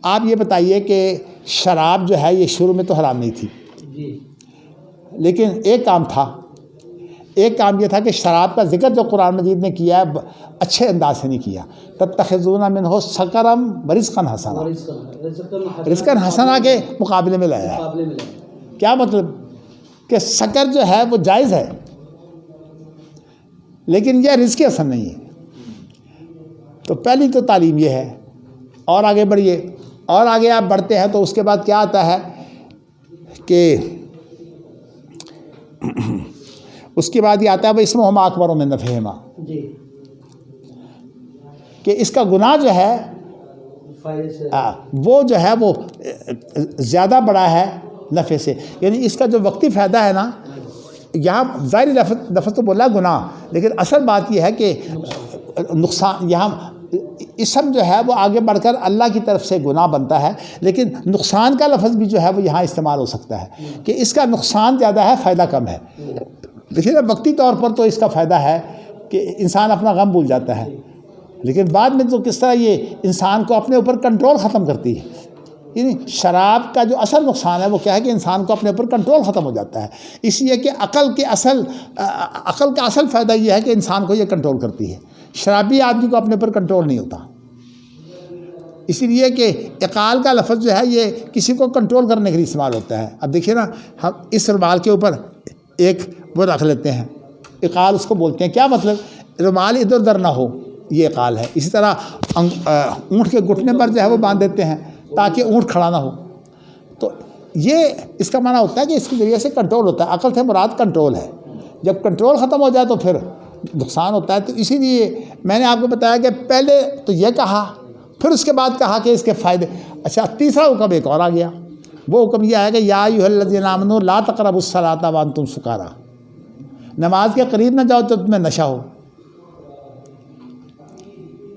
آپ یہ بتائیے کہ شراب جو ہے یہ شروع میں تو حرام نہیں تھی، لیکن ایک کام تھا. ایک کام یہ تھا کہ شراب کا ذکر جو قرآن مجید نے کیا ہے اچھے انداز سے نہیں کیا. تتخذون منہ سکرا ورزقا حسنا، رزقا حسنا کے مقابلے میں لایا ہے. کیا مطلب کہ سکر جو ہے وہ جائز ہے، لیکن یہ رزق حسن نہیں ہے. تو پہلی تو تعلیم یہ ہے. اور آگے بڑھیے، اور آگے آپ بڑھتے ہیں تو اس کے بعد کیا آتا ہے کہ اس کے بعد یہ آتا ہے وہ اسمہما اکبر من نفعہما، کہ اس کا گناہ جو ہے وہ جو ہے وہ زیادہ بڑا ہے نفع سے. یعنی اس کا جو وقتی فائدہ ہے نا، یہاں ظاہری لفظ تو بولا گناہ، لیکن اصل بات یہ ہے کہ نقصان، یہاں اسم جو ہے وہ آگے بڑھ کر اللہ کی طرف سے گناہ بنتا ہے، لیکن نقصان کا لفظ بھی جو ہے وہ یہاں استعمال ہو سکتا ہے کہ اس کا نقصان زیادہ ہے، فائدہ کم ہے. لیکن وقتی طور پر تو اس کا فائدہ ہے کہ انسان اپنا غم بھول جاتا ہے. لیکن بعد میں تو کس طرح یہ انسان کو اپنے اوپر کنٹرول ختم کرتی ہے. یعنی شراب کا جو اصل نقصان ہے وہ کیا ہے کہ انسان کو اپنے اوپر کنٹرول ختم ہو جاتا ہے. اس لیے کہ عقل کا اصل فائدہ یہ ہے کہ انسان کو یہ کنٹرول کرتی ہے. شرابی آدمی کو اپنے اوپر کنٹرول نہیں ہوتا. اسی لیے کہ عقال کا لفظ جو ہے یہ کسی کو کنٹرول کرنے کے لیے استعمال ہوتا ہے. اب دیکھیے نا، ہم اس رومال کے اوپر ایک وہ رکھ لیتے ہیں، عقال اس کو بولتے ہیں. کیا مطلب؟ رومال ادھر ادھر نہ ہو، یہ عقال ہے. اسی طرح اونٹ کے گھٹنے پر جو ہے وہ باندھ دیتے ہیں تاکہ اونٹ کھڑا نہ ہو. تو یہ اس کا معنی ہوتا ہے کہ اس کے ذریعے سے کنٹرول ہوتا ہے. عقل سے مراد کنٹرول ہے. جب کنٹرول ختم ہو جائے تو پھر نقصان ہوتا ہے. تو اسی لیے میں نے آپ کو بتایا کہ پہلے تو یہ کہا، پھر اس کے بعد کہا کہ اس کے فائدے. اچھا، تیسرا حکم ایک اور آ گیا. وہ حکم یہ ہے کہ یا ایھا الذین آمنوا لا تقربوا الصلاۃ وانتم سکارا. نماز کے قریب نہ جاؤ تو تمہیں نشہ ہو.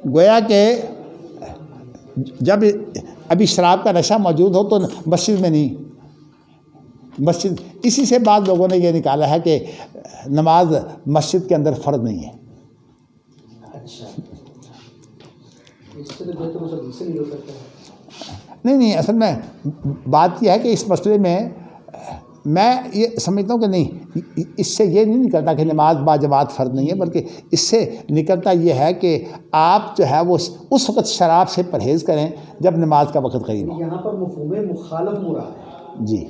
گویا کہ جب ابھی شراب کا نشہ موجود ہو تو مسجد میں نہیں. مسجد اسی سے بعض لوگوں نے یہ نکالا ہے کہ نماز مسجد کے اندر فرض نہیں ہے. نہیں، اصل میں بات یہ ہے کہ اس مسئلے میں میں یہ سمجھتا ہوں کہ نہیں، اس سے یہ نہیں نکلتا کہ نماز باجماعت فرض نہیں ہے، بلکہ اس سے نکلتا یہ ہے کہ آپ جو ہے وہ اس وقت شراب سے پرہیز کریں جب نماز کا وقت قریب ہو. یہاں پر مفہوم مخالف مراد ہے جی،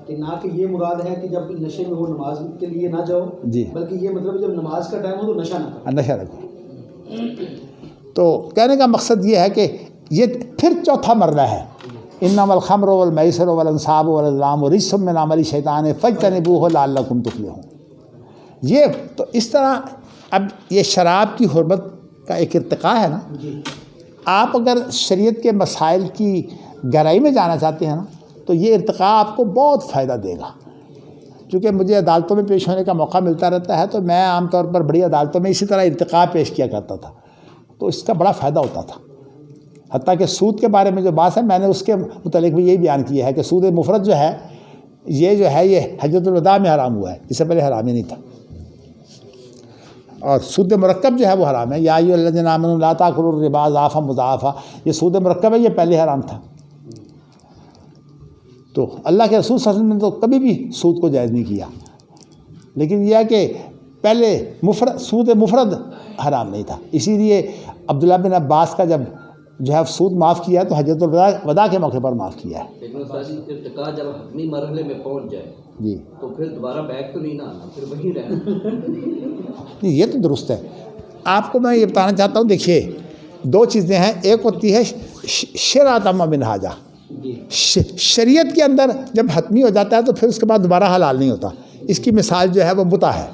کہ نہ کہ یہ مراد ہے کہ جب نشے میں ہو نماز کے لیے نہ جاؤ جی، بلکہ یہ مطلب جب نماز کا ٹائم ہو تو نشہ نہ کرو. نشہ رکھو. تو کہنے کا مقصد یہ ہے کہ یہ پھر چوتھا مرحلہ ہے. انما الخمر والمیسر والانصاب والازلام رجس من عمل الشیطان فاجتنبوہ لعلکم تفلحون. یہ تو اس طرح اب یہ شراب کی حرمت کا ایک ارتقاء ہے نا. آپ اگر شریعت کے مسائل کی گہرائی میں جانا چاہتے ہیں نا تو یہ ارتقاء آپ کو بہت فائدہ دے گا. چونکہ مجھے عدالتوں میں پیش ہونے کا موقع ملتا رہتا ہے تو میں عام طور پر بڑی عدالتوں میں اسی طرح ارتقاء پیش کیا کرتا تھا، تو اس کا بڑا فائدہ ہوتا تھا. حتیٰ کہ سود کے بارے میں جو بات ہے میں نے اس کے متعلق بھی یہی بیان کیا ہے کہ سود مفرد جو ہے یہ حجۃ الوداع میں حرام ہوا ہے، اس سے پہلے حرام ہی نہیں تھا. اور سود مرکب جو ہے وہ حرام ہے. یا ایھا الذین آمنوا لا تأکلوا الربا اضعافا مضاعفا، یہ سود مرکب ہے، یہ پہلے حرام تھا. تو اللہ کے رسول صلی اللہ علیہ وسلم نے تو کبھی بھی سود کو جائز نہیں کیا، لیکن یہ ہے کہ پہلے سود مفرد حرام نہیں تھا. اسی لیے عبداللہ بن عباس کا جب جو ہے سود معاف کیا ہے تو حجۃ الوداع کے موقع پر معاف کیا ہے. لیکن ارتقاء جب حتمی مرحلے میں پہنچ جائے جی تو پھر دوبارہ بیک تو نہیں نہ آنا، پھر وہیں رہنا. نہیں، یہ تو درست ہے. آپ کو میں یہ بتانا چاہتا ہوں، دیکھیے دو چیزیں ہیں. ایک ہوتی ہے شرعۃ و منہاجہ. شریعت کے اندر جب حتمی ہو جاتا ہے تو پھر اس کے بعد دوبارہ حلال نہیں ہوتا. اس کی مثال جو ہے وہ متع ہے.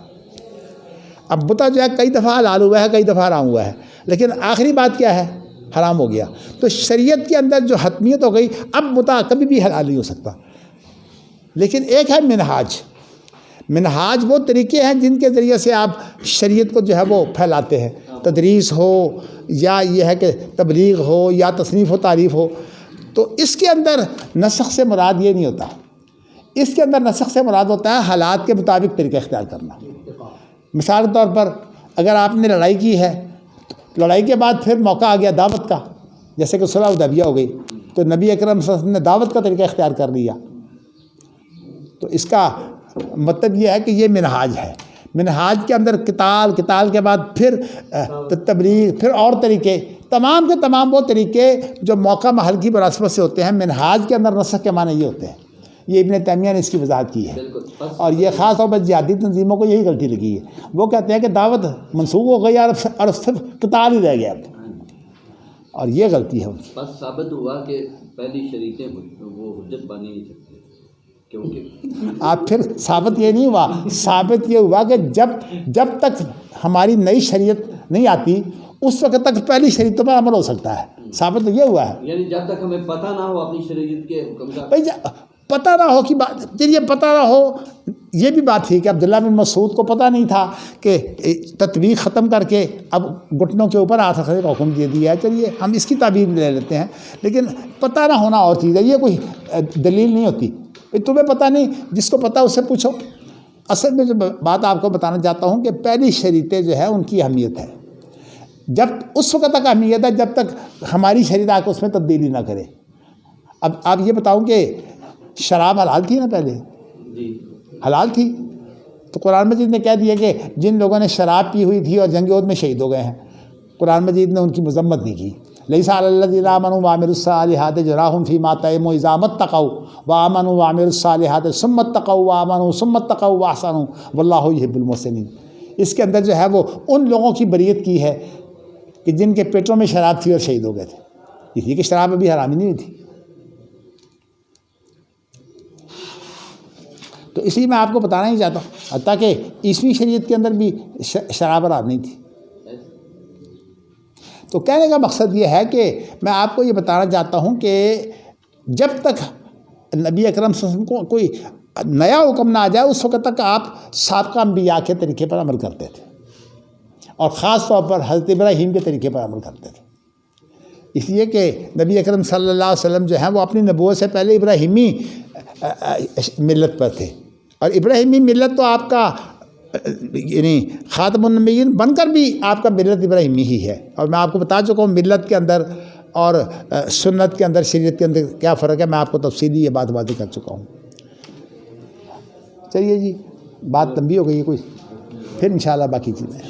اب متع جو ہے کئی دفعہ حلال ہوا ہے، کئی دفعہ حرام ہوا ہے، لیکن آخری بات کیا ہے؟ حرام ہو گیا. تو شریعت کے اندر جو حتمیت ہو گئی، اب متع کبھی بھی حلال نہیں ہو سکتا. لیکن ایک ہے منہاج. منہاج وہ طریقے ہیں جن کے ذریعے سے آپ شریعت کو جو ہے وہ پھیلاتے ہیں. تدریس ہو یا یہ ہے کہ تبلیغ ہو یا تصنیف و تعریف ہو. تو اس کے اندر نسخ سے مراد یہ نہیں ہوتا. اس کے اندر نسخ سے مراد ہوتا ہے حالات کے مطابق طریقہ اختیار کرنا. مثال کے طور پر اگر آپ نے لڑائی کی ہے، لڑائی کے بعد پھر موقع آ گیا دعوت کا، جیسے کہ صلح حدیبیہ ہو گئی، تو نبی اکرم صلی اللہ علیہ وسلم نے دعوت کا طریقہ اختیار کر لیا. تو اس کا مطلب یہ ہے کہ یہ منہاج ہے. منہاج کے اندر قتال کے بعد پھر تبلیغ، پھر اور طریقے، تمام کے تمام وہ طریقے جو موقع محل کی مناسبت سے ہوتے ہیں. منہاج کے اندر نسخ کے معنی یہ ہوتے ہیں. یہ ابن تیمیہ نے اس کی وضاحت کی ہے، اور یہ خاص طور پر جہادی تنظیموں کو یہی غلطی لگی ہے. وہ کہتے ہیں کہ دعوت منسوخ ہو گئی اور صرف قتال ہی رہ گیا، اور یہ غلطی ہے ان کی. بس ثابت ہوا کہ پہلی شریعتیں وہ حجت بانی نہیں سکتی، کیونکہ آپ پھر ثابت یہ نہیں ہوا، ثابت یہ ہوا کہ جب تک ہماری نئی شریعت نہیں آتی اس وقت تک پہلی شریعتوں پر عمل ہو سکتا ہے. ثابت تو یہ ہوا ہے. یعنی جب تک ہمیں پتہ نہ ہو اپنی شریعت کے حکم کا، بھائی پتہ نہ ہو کہ بات، چلیے پتہ نہ ہو، یہ بھی بات تھی کہ عبداللہ بن مسعود کو پتہ نہیں تھا کہ تطبیق ختم کر کے اب گھٹنوں کے اوپر ہاتھ رکھنے کا حکم دے دیا ہے. چلیے ہم اس کی تعبیر لے لیتے ہیں، لیکن پتہ نہ ہونا اور چیز ہے. یہ کوئی دلیل نہیں ہوتی. تمہیں پتہ نہیں، جس کو پتہ اس سے پوچھو. اصل میں جو بات آپ کو بتانا چاہتا ہوں کہ پہلی شریعتیں جو ہے ان کی اہمیت ہے. جب اس وقت تک اہمیت ہے جب تک ہماری شریعت آ کے اس میں تبدیلی نہ کرے. اب آپ یہ بتاؤں کہ شراب حلال تھی نا پہلے؟ جی حلال تھی. تو قرآن مجید نے کہہ دیا کہ جن لوگوں نے شراب پی ہوئی تھی اور جنگ عہد میں شہید ہو گئے ہیں، قرآن مجید نے ان کی مذمت نہیں کی. لیس علی الذین آمنوا وعملوا الصالحات جناح فیما طعموا اذا اتقوا وآمنوا وعملوا الصالحات ثم اتقوا وآمنوا ثم اتقوا واحسنوا واللہ یحب المحسنین. اس کے اندر جو ہے وہ ان لوگوں کی بریت کی ہے کہ جن کے پیٹوں میں شراب تھی اور شہید ہو گئے تھے، اس لیے کہ شراب ابھی حرام ہی نہیں ہوئی تھی. تو اس لیے میں آپ کو بتانا ہی چاہتا ہوں، حتیٰ کہ عیسوی شریعت کے اندر بھی شراب حرام نہیں تھی. تو کہنے کا مقصد یہ ہے کہ میں آپ کو یہ بتانا چاہتا ہوں کہ جب تک نبی اکرم صلی اللہ علیہ وسلم کو کوئی نیا حکم نہ آ جائے اس وقت تک آپ سابقہ انبیاء کے طریقے پر عمل کرتے تھے، اور خاص طور پر حضرت ابراہیم کے طریقے پر عمل کرتے تھے. اس لیے کہ نبی اکرم صلی اللہ علیہ وسلم جو ہیں وہ اپنی نبوت سے پہلے ابراہیمی ملت پر تھے، اور ابراہیمی ملت تو آپ کا یعنی خاتم النبیین بن کر بھی آپ کا ملت ابراہیمی ہی ہے. اور میں آپ کو بتا چکا ہوں ملت کے اندر اور سنت کے اندر، شریعت کے اندر کیا فرق ہے، میں آپ کو تفصیلی یہ باتیں کر چکا ہوں. چلیے جی، بات لمبی ہو گئی ہے کوئی، پھر انشاءاللہ باقی چیزیں.